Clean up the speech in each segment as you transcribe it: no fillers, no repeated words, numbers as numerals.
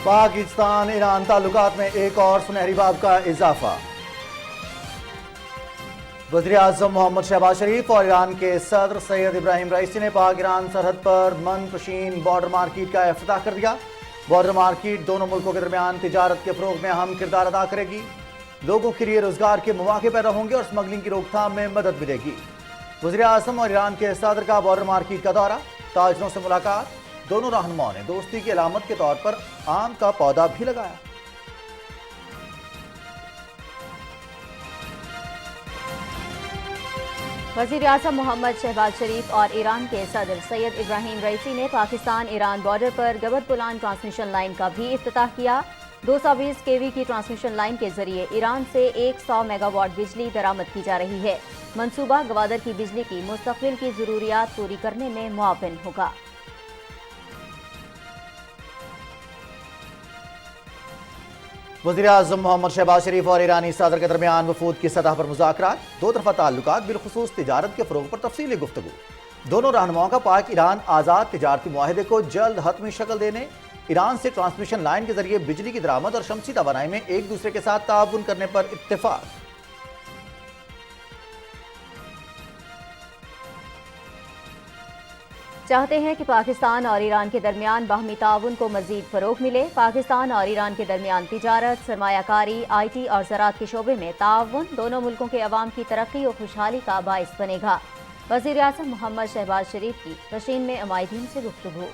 Pakistan Iran ताल्लुकात में एक और सुनहरी बाब का इजाफा। वज़ीर-ए-आज़म मोहम्मद शहबाज शरीफ और ईरान के सदर सैयद इब्राहिम रईसी ने पाक ईरान सरहद पर मनकशीन बॉर्डर मार्केट का इफ्तिताह कर दिया। बॉर्डर मार्केट दोनों मुल्कों के दरमियान तिजारत के फ़रोग़ में अहम किरदार अदा करेगी। लोगों के लिए रोजगार के मौके पैदा होंगे और स्मगलिंग की रोकथाम में मदद मिलेगी। वज़ीर-ए-आज़म और ईरान के सदर का बॉर्डर मार्केट का दौरा, ताजरों से मुलाकात। दोनों रहनुमाओं ने दोस्ती की अलामत के तौर पर आम का पौधा भी लगाया। वज़ीर-ए-आज़म मोहम्मद शहबाज शरीफ और ईरान के सदर सैयद इब्राहिम रईसी ने पाकिस्तान ईरान बॉर्डर पर गबर पुलान ट्रांसमिशन लाइन का भी इफ्तिताह किया। 220 केवी की ट्रांसमिशन लाइन के जरिए ईरान से 100 मेगावाट बिजली दरामद की जा रही है। मंसूबा गवादर की बिजली की मुस्तक़बिल की ज़रूरियात पूरी करने में मुआविन होगा। वज़ीर-ए-आज़म मोहम्मद शहबाज शरीफ और ईरानी सदर के दरमियान वफूद की सतह पर मुज़ाकरात। दो तरफ़ा ताल्लुकात बिलखुसूस तिजारत के फ़रोग़ पर तफसीली गुफ्तगू। दोनों रहनुमाओं का पाक ईरान आज़ाद तिजारती मुआहदे को जल्द हतमी शक्ल देने, ईरान से ट्रांसमिशन लाइन के जरिए बिजली की दरामद और शमसी तवानाई में एक दूसरे के साथ ताउन करने पर इत्तेफाक। चाहते हैं कि पाकिस्तान और ईरान के दरमियान बाहमी ताउन को मजीद फ़रोग़ मिले। पाकिस्तान और ईरान के दरमियान तिजारत, सरमायाकारी, IT और ज़राअत के शोबे में ताउन दोनों मुल्कों के अवाम की तरक्की और खुशहाली का बाइस बनेगा। वज़ीर-ए-आज़म मोहम्मद शहबाज शरीफ की वशीन में अमायदीन से गुफ्तगू।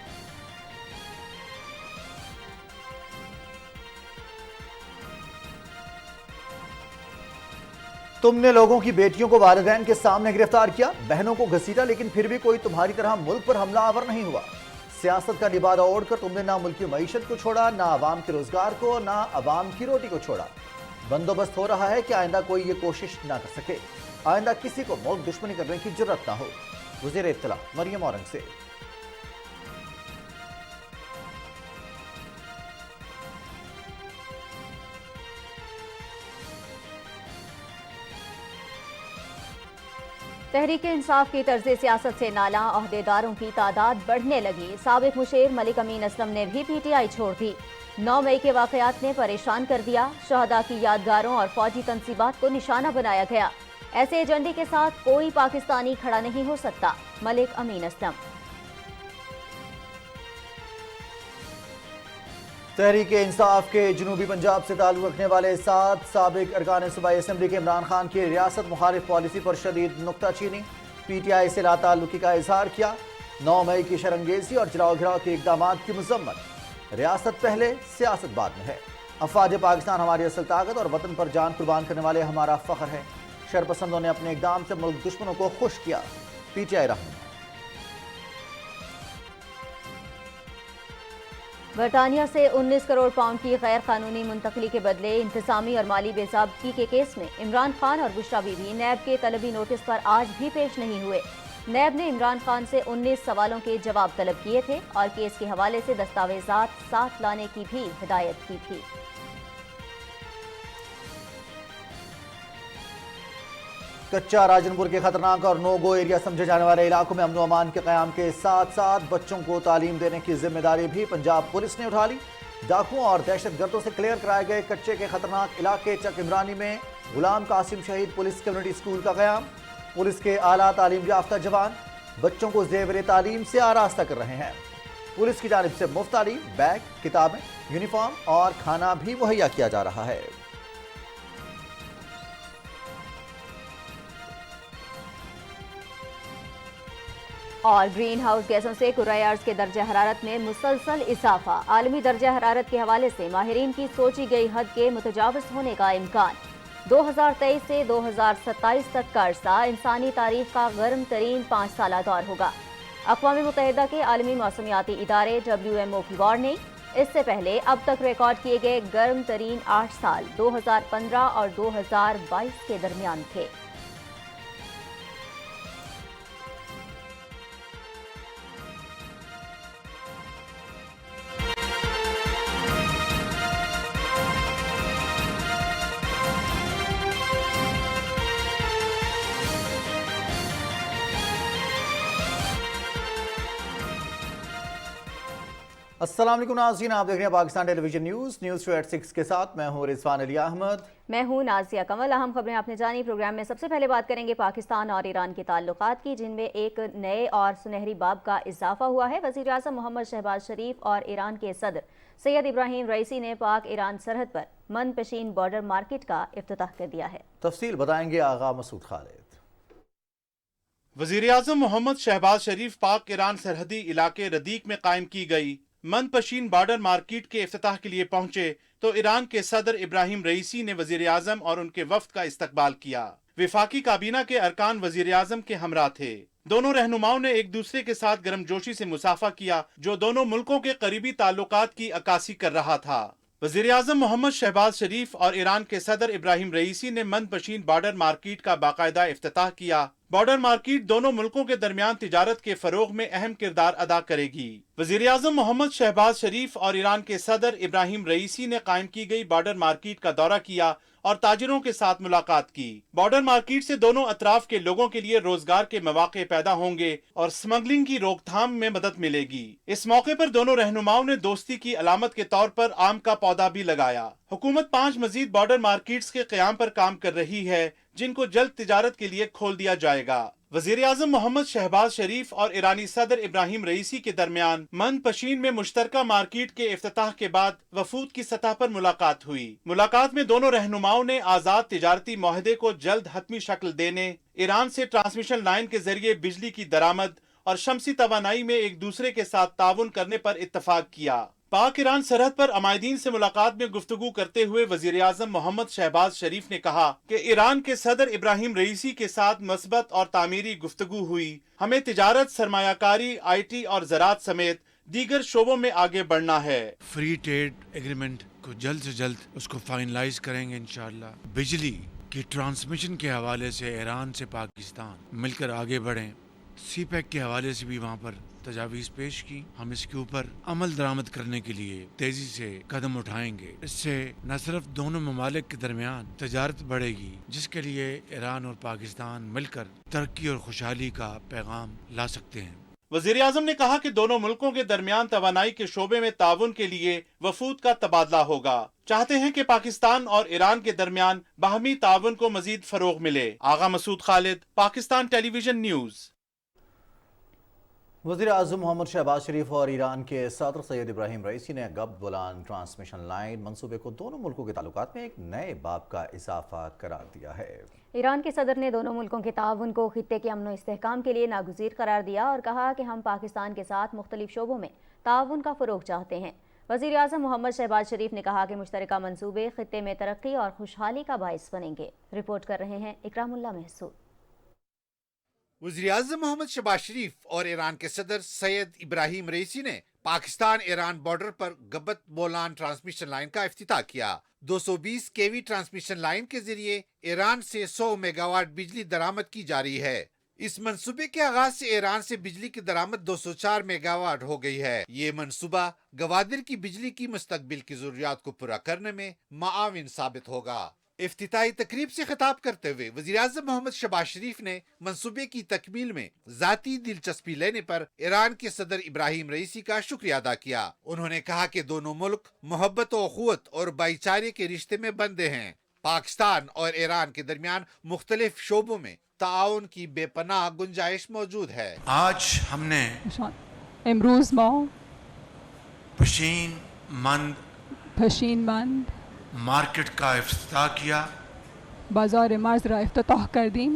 तुमने लोगों की बेटियों को वालिदैन के सामने गिरफ्तार किया, बहनों को घसीटा, लेकिन फिर भी कोई तुम्हारी तरह मुल्क पर हमलावर नहीं हुआ। सियासत का निबादा ओढ़कर तुमने ना मुल्क की मईशत को छोड़ा, ना अवाम के रोजगार को, ना अवाम की रोटी को छोड़ा। बंदोबस्त हो रहा है कि आइंदा कोई ये कोशिश ना कर सके, आइंदा किसी को मुल्क दुश्मनी करने की जुर्रत ना हो। वज़ीर इत्तला मरियम औरंगज़ेब। तहरीक-ए-इंसाफ की तर्ज़े सियासत से नाला अहदेदारों की तादाद बढ़ने लगी। साबिक मुशीर मलिक अमीन असलम ने भी PTI छोड़ दी। 9 मई के वाक़यात ने परेशान कर दिया। शहदा की यादगारों और फौजी तंसीबात को निशाना बनाया गया। ऐसे एजेंडे के साथ कोई पाकिस्तानी खड़ा नहीं हो सकता। मलिक अमीन असलम। तहरीक-ए-इंसाफ के जनूबी पंजाब से ताल्लुक़ रखने वाले 7 साबिक अरकान सूबाई असम्बली के इमरान खान की रियासत मुखालिफ पॉलिसी पर शदीद नुक्ताचीनी। PTI से लाताल्लुकी का इजहार किया। 9 मई की शरंगेजी और जलाओ घिराव के इक़दामात की मज़म्मत। रियासत पहले, सियासत बाद में है। अफवाज पाकिस्तान हमारी असल ताकत और वतन पर जान कुर्बान करने वाले हमारा फ़ख्र है। शरपसंदों ने अपने इक़दाम से मुल्क दुश्मनों को खुश किया। PTI रहनुमा। बरतानिया से 19 करोड़ पाउंड की गैर कानूनी मुंतकली के बदले इंतजामी और माली बेज़ाब्तगी के केस में इमरान खान और बुशरा बीबी नैब के तलबी नोटिस पर आज भी पेश नहीं हुए। नैब ने इमरान खान से 19 सवालों के जवाब तलब किए थे और केस के हवाले से दस्तावेजात साथ लाने की भी हिदायत की थी। कच्चा राजनपुर के खतरनाक और नो गो एरिया समझे जाने वाले इलाकों में अमन अमान के क़याम के साथ साथ बच्चों को तालीम देने की जिम्मेदारी भी पंजाब पुलिस ने उठा ली। डाकुओं और दहशतगर्दों से क्लियर कराए गए कच्चे के खतरनाक इलाके चक इमरानी में गुलाम कासिम शहीद पुलिस कम्युनिटी स्कूल का क़याम। पुलिस के आला तालीम याफ्ता जवान बच्चों को ज़ेवर तालीम से आरास्ता कर रहे हैं। पुलिस की जानिब से मुफ्त तालीम, बैग, किताबें, यूनिफॉर्म और खाना भी मुहैया किया जा रहा है। और ग्रीन हाउस गैसों से कुर्राए अर्ज़ के दर्जा हरारत में मुसलसल इजाफा। आलमी दर्जा हरारत के हवाले से माहिरीन की सोची गई हद के मुतजाविज़ होने का इम्कान। 2023 से 2027 तक का अरसा इंसानी तारीख का गर्म तरीन 5 साला दौर होगा। अक़वाम मुत्तहिदा के आलमी मौसमियाती इदारे WMO की वार्निंग। इससे पहले अब तक रिकॉर्ड किए गए गर्म तरीन 8 साल 2015 और 2022 के दरमियान थे। अस्सलाम वालेकुम नाज़रीन, आप देख रहे हैं Pakistan television news to at 6 के साथ मैं हूँ रिजवान अली अहमद। मैं हूँ नाज़िया कमल। अहम खबरें आपने जानी। प्रोग्राम में सबसे पहले बात करेंगे पाकिस्तान और ईरान के ताल्लुकात की, जिनमें एक नए और सुनहरी बाब का इजाफा हुआ है। वज़ीर आज़म मोहम्मद शहबाज शरीफ और ईरान के सदर सैयद इब्राहिम रईसी ने पाक ईरान सरहद पर मनपशीन बॉर्डर मार्केट का इफ्तिताह कर दिया है। तफसील बताएंगे आगा मसूद खालिद। वज़ीर आज़म मोहम्मद शहबाज शरीफ पाक ईरान सरहदी इलाके रदीक में कायम की गई मनपशीन बॉर्डर मार्केट के इफ्तिताह के लिए पहुंचे तो ईरान के सदर इब्राहिम रईसी ने वज़ीर आज़म और उनके वफ्द का इस्तकबाल किया। विफाकी काबीना के अरकान वज़ीर आज़म के हमरा थे। दोनों रहनुमाओं ने एक दूसरे के साथ गर्मजोशी से मुसाफा किया, जो दोनों मुल्कों के करीबी ताल्लुकात की अक्कासी कर रहा था। वज़ीर आज़म मोहम्मद शहबाज शरीफ और ईरान के सदर इब्राहिम रईसी ने मनपशीन बॉर्डर मार्केट का बाकायदा इफ्तिताह किया। बॉर्डर मार्केट दोनों मुल्कों के दरमियान तिजारत के फरोग में अहम किरदार अदा करेगी। वज़ीर आज़म मोहम्मद शहबाज शरीफ और ईरान के सदर इब्राहिम रईसी ने कायम की गई बॉर्डर मार्केट का दौरा किया और ताजिरों के साथ मुलाकात की। बॉर्डर मार्केट से दोनों अतराफ के लोगों के लिए रोजगार के मौके पैदा होंगे और स्मगलिंग की रोकथाम में मदद मिलेगी। इस मौके पर दोनों रहनुमाओं ने दोस्ती की अलामत के तौर पर आम का पौधा भी लगाया। हुकूमत 5 मजीद बॉर्डर मार्केट्स के क़याम पर काम कर रही है, जिनको जल्द तिजारत के लिए खोल दिया जाएगा। वज़ीर आज़म मोहम्मद शहबाज शरीफ और ईरानी सदर इब्राहिम रईसी के दरमियान मनपशीन में मुश्तरका मार्केट के इफ्तिताह के बाद वफूद की सतह पर मुलाकात हुई। मुलाकात में दोनों रहनुमाओं ने आज़ाद तिजारती माहदे को जल्द हतमी शक्ल देने, ईरान से ट्रांसमिशन लाइन के जरिए बिजली की दरामद और शमसी तवानाई में एक दूसरे के साथ ताउन करने पर इत्तफाक किया। पाक ईरान सरहद पर अमायदीन से मुलाकात में गुफ्तगू करते हुए वज़ीर आज़म मोहम्मद शहबाज शरीफ ने कहा कि ईरान के सदर इब्राहिम रईसी के साथ मस्बत और तामीरी गुफ्तगू हुई। हमें तिजारत, सरमायाकारी, IT और ज़राअत समेत दीगर शोबों में आगे बढ़ना है। फ्री ट्रेड एग्रीमेंट को जल्द से जल्द उसको फाइनलाइज करेंगे इंशाअल्लाह। बिजली की ट्रांसमिशन के हवाले से ईरान से पाकिस्तान मिलकर आगे बढ़ें। CPEC के हवाले से भी वहाँ पर तजावीज़ पेश की। हम इसके ऊपर अमल दरामद करने के लिए तेजी से कदम उठाएंगे। इससे न सिर्फ दोनों ममालिक के दरमियान तजारत बढ़ेगी, जिसके लिए ईरान और पाकिस्तान मिलकर तरक्की और खुशहाली का पैगाम ला सकते हैं। वज़ीर आज़म ने कहा कि दोनों मुल्कों के दरमियान तवानाई के शोबे में ताउन के लिए वफूद का तबादला होगा। चाहते हैं कि पाकिस्तान और ईरान के दरमियान बाहमी ताउन को मजीद फरोग मिले। आगा मसूद खालिद, पाकिस्तान टेलीविजन न्यूज़। वज़ीर आज़म मोहम्मद शहबाज शरीफ और ईरान के सदर सैयद इब्राहिम रईसी ने गब्द बोलान ट्रांसमिशन लाइन मंसूबे को दोनों मुल्कों के ताल्लुकात में एक नए बाब का इजाफा करार दिया है। ईरान के सदर ने दोनों मुल्कों के ताउन को खित्ते के अमन व इस्तेहकाम के लिए नागुज़ीर करार दिया और कहा कि हम पाकिस्तान के साथ मुख्तलिफ शोबों में ताउन का फ़रोग चाहते हैं। वज़ीर आज़म मोहम्मद शहबाज शरीफ ने कहा कि मुश्तरका मंसूबे खित्ते में तरक्की और खुशहाली का बाइस बनेंगे। रिपोर्ट कर रहे हैं इकरामुल्लाह महसूद। वज़ीर आज़म मोहम्मद शहबाज शरीफ और ईरान के सदर सैयद इब्राहिम रईसी ने पाकिस्तान ईरान बॉर्डर पर गब्बत बोलान ट्रांसमिशन लाइन का इफ्तिताह किया। 220 kV ट्रांसमिशन लाइन के जरिए ईरान से 100 मेगावाट बिजली दरामद की जा रही है। इस मंसूबे के आगाज से ईरान से बिजली की दरामद 204 मेगावाट हो गई है। ये मंसूबा गवादिर की बिजली की मुस्तकबिल की जरूरियात को पूरा करने में मुआविन साबित होगा। इफ्तिताही तकरीब से खिताब करते हुए वज़ीर आज़म मोहम्मद शहबाज शरीफ ने मंसूबे की तकमील में ज़ाती दिलचस्पी लेने पर ईरान के सदर इब्राहिम रईसी का शुक्रिया अदा किया। उन्होंने कहा कि दोनों मुल्क मोहब्बत और अखुवत और भाईचारे के रिश्ते में बंधे हैं। पाकिस्तान और ईरान के दरमियान मुख्तलिफ शोबों में ताउन की बेपनाह गुंजाइश मौजूद है। आज हमने امروز ما पशीनमंद मार्केट का इफ्तिताह किया, बाजार मर्ज را افتتاح کردیم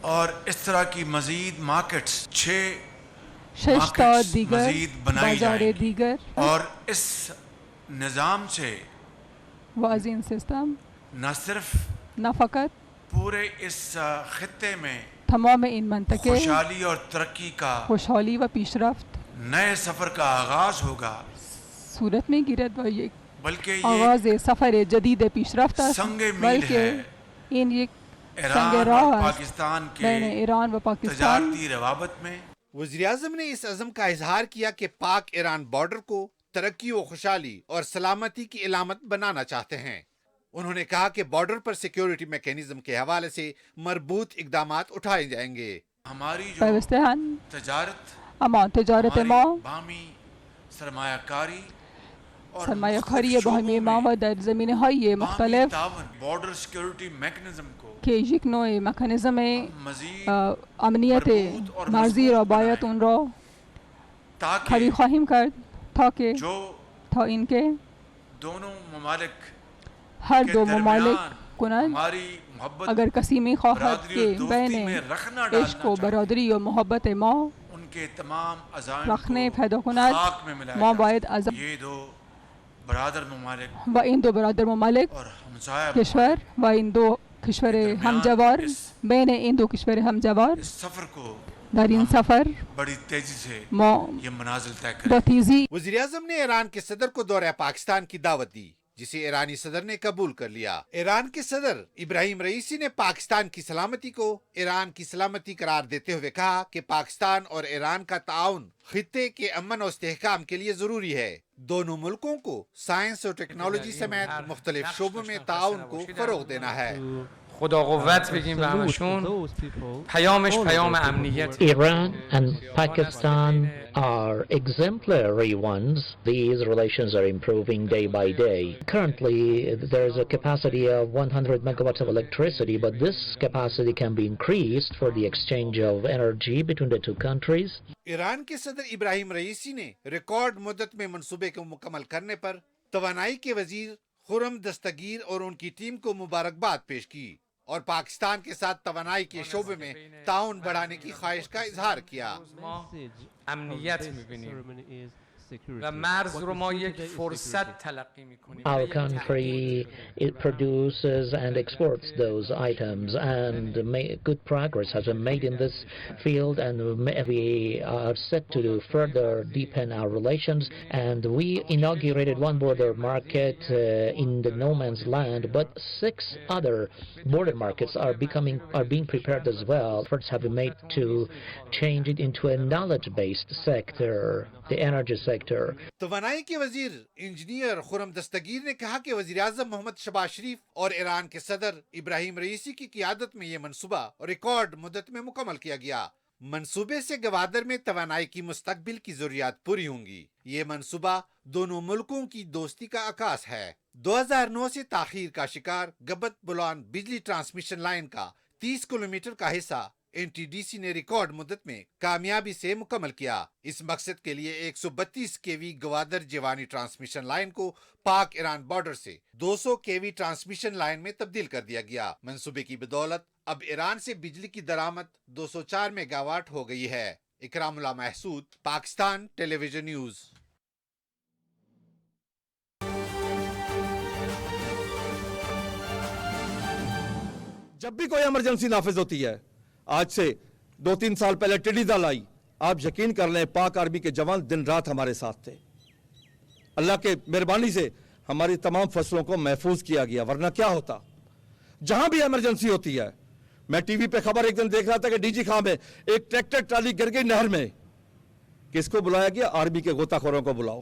और इस तरह की मजीद मार्केट्स 6 تا دیگر मजीद बनाई बाजार जाएंगी دیگر और इस निज़ाम से वाज़ीन सिस्टम न सिर्फ न फ़कत पूरे इस खित्ते में तमाम इन मंतके खुशहाली और तरक्की का खुशहाली व पीशरफ्त नए सफर का आगाज होगा, सूरत में गिरद व ये बल्कि ये आगाज़ सफ़र जदीद पीशरफ्त است संगे मील बल्कि है इन एक संग ईरान राह और است पाकिस्तान के बैन ईरान व पाकिस्तान। तजारती रवाबत में। वज़ीर आज़म ने इस अज़म का इजहार किया कि पाक ईरान बॉर्डर को तरक्की और खुशहाली और सलामती की इलामत बनाना चाहते हैं। उन्होंने कहा कि बॉर्डर पर सिक्योरिटी मैकेनिज्म के हवाले से मरबूत इकदामात उठाए जाएंगे। हमारी जो पैवस्ते हन तजारत अमा तजारत हमारी मा बामी سرمایہ کاری اور سرمایه مختلف کاری شعبوں باهمی میں ما و در زمینه های باہمی مختلف تعاون بارڈر سیکیورٹی میکنزم کو که یک نوع مکانیزم مزید امنیت مربوط اور مرزی را مضبوط باید بنائیں اون را تاکہ قوی خواهیم کرد جو تا اینکه دونوں ممالک هر کے دو ممالک درمیان کنند ہماری محبت اگر کسی می خواهد برادری و که دوستی میں بین رخنا عشق و ڈالنا چاہے برادری و محبت ما ان کے تمام عزائم رخنه کو پیدا کند خاک میں ملایا ما جا باید سکے. از یہ دو برادر ممالک و این دو برادر ممالک اور ہمسایہ کشور و این دو کشور درمیان همجوار اس بین این دو کشور همجوار اس سفر کو در این سفر بڑی تیزی سے ما یہ منازل طے کریں. با تیزی وزیر اعظم نے ایران کے صدر کو دورہ پاکستان کی دعوت دی، جسے ایرانی صدر نے قبول کر لیا۔ ایران کے صدر ابراہیم رئیسی نے پاکستان کی سلامتی کو ایران کی سلامتی قرار دیتے ہوئے کہا کہ پاکستان اور ایران کا تعاون خطے کے امن و استحکام کے لیے ضروری ہے۔ دونوں ملکوں کو سائنس اور ٹیکنالوجی سمیت مختلف شعبوں میں تعاون کو فروغ دینا ہے۔ خدا قوت بگیم به همشون. پیامش پیام امنیت. Iran and Pakistan are exemplary ones. These relations are improving day by day. Currently, there is a capacity of 100 megawatts of electricity, but this capacity can be increased for the exchange of energy between the two countries. Iran کے صدر Ebrahim Raisi نے record مدت میں منصوبے کو مکمل کرنے پر توانائی کے وزیر خرم دستگیر اور ان کی ٹیم کو مبارکباد پیش کی اور پاکستان کے ساتھ توانائی کے شعبے میں تعاون بڑھانے کی خواہش کا اظہار کیا۔ امنیت می‌بینیم و مرز رو ما یک فرصت تلقی می‌کنیم. Our country, it produces and exports those items, and good progress has been made in this field, and we are set to further deepen our relations. And we inaugurated one border market in the no man's land, but 6 other border markets are being prepared as well. Efforts have been made to change it into a knowledge-based sector, the energy sector. توانائی کے وزیر engineer Khurram Dastgir نے کہا کہ وزیر اعظم محمد شہباز شریف اور ایران کے صدر ابراہیم رئیسی کی قیادت میں یہ منصوبہ ریکارڈ مدت میں مکمل کیا گیا۔ منصوبے سے گوادر میں توانائی کی مستقبل کی ضروریات پوری ہوں گی۔ یہ منصوبہ دونوں ملکوں کی دوستی کا عکاس ہے۔ 2009 سے تاخیر کا شکار گبت بولان بجلی ٹرانسمیشن لائن کا 30 کلومیٹر کا حصہ این ٹی ڈی سی نے ریکارڈ مدت میں کامیابی سے مکمل کیا۔ اس مقصد کے لیے 132 کے وی گوادر جیوانی ٹرانسمیشن لائن کو پاک ایران بارڈر سے 200 کے وی ٹرانسمیشن لائن میں تبدیل کر دیا گیا۔ منصوبے کی بدولت اب ایران سے بجلی کی درآمد 204 میگا واٹ ہو گئی ہے۔ اکرام اللہ محسود، پاکستان ٹیلی ویژن نیوز۔ جب بھی کوئی ایمرجنسی نافذ ہوتی ہے، آج سے 2-3 سال پہلے ٹڈی دل آئی، آپ یقین کر لیں پاک آرمی کے جوان دن رات ہمارے ساتھ تھے۔ اللہ کے مہربانی سے ہماری تمام فصلوں کو محفوظ کیا گیا، ورنہ کیا ہوتا۔ جہاں بھی ایمرجنسی ہوتی ہے، میں ٹی وی پہ خبر ایک دن دیکھ رہا تھا کہ ڈی جی خاں میں ایک ٹریکٹر ٹرالی گر گئی نہر میں۔ کس کو بلایا گیا؟ آرمی کے غوطہ خوروں کو بلاؤ۔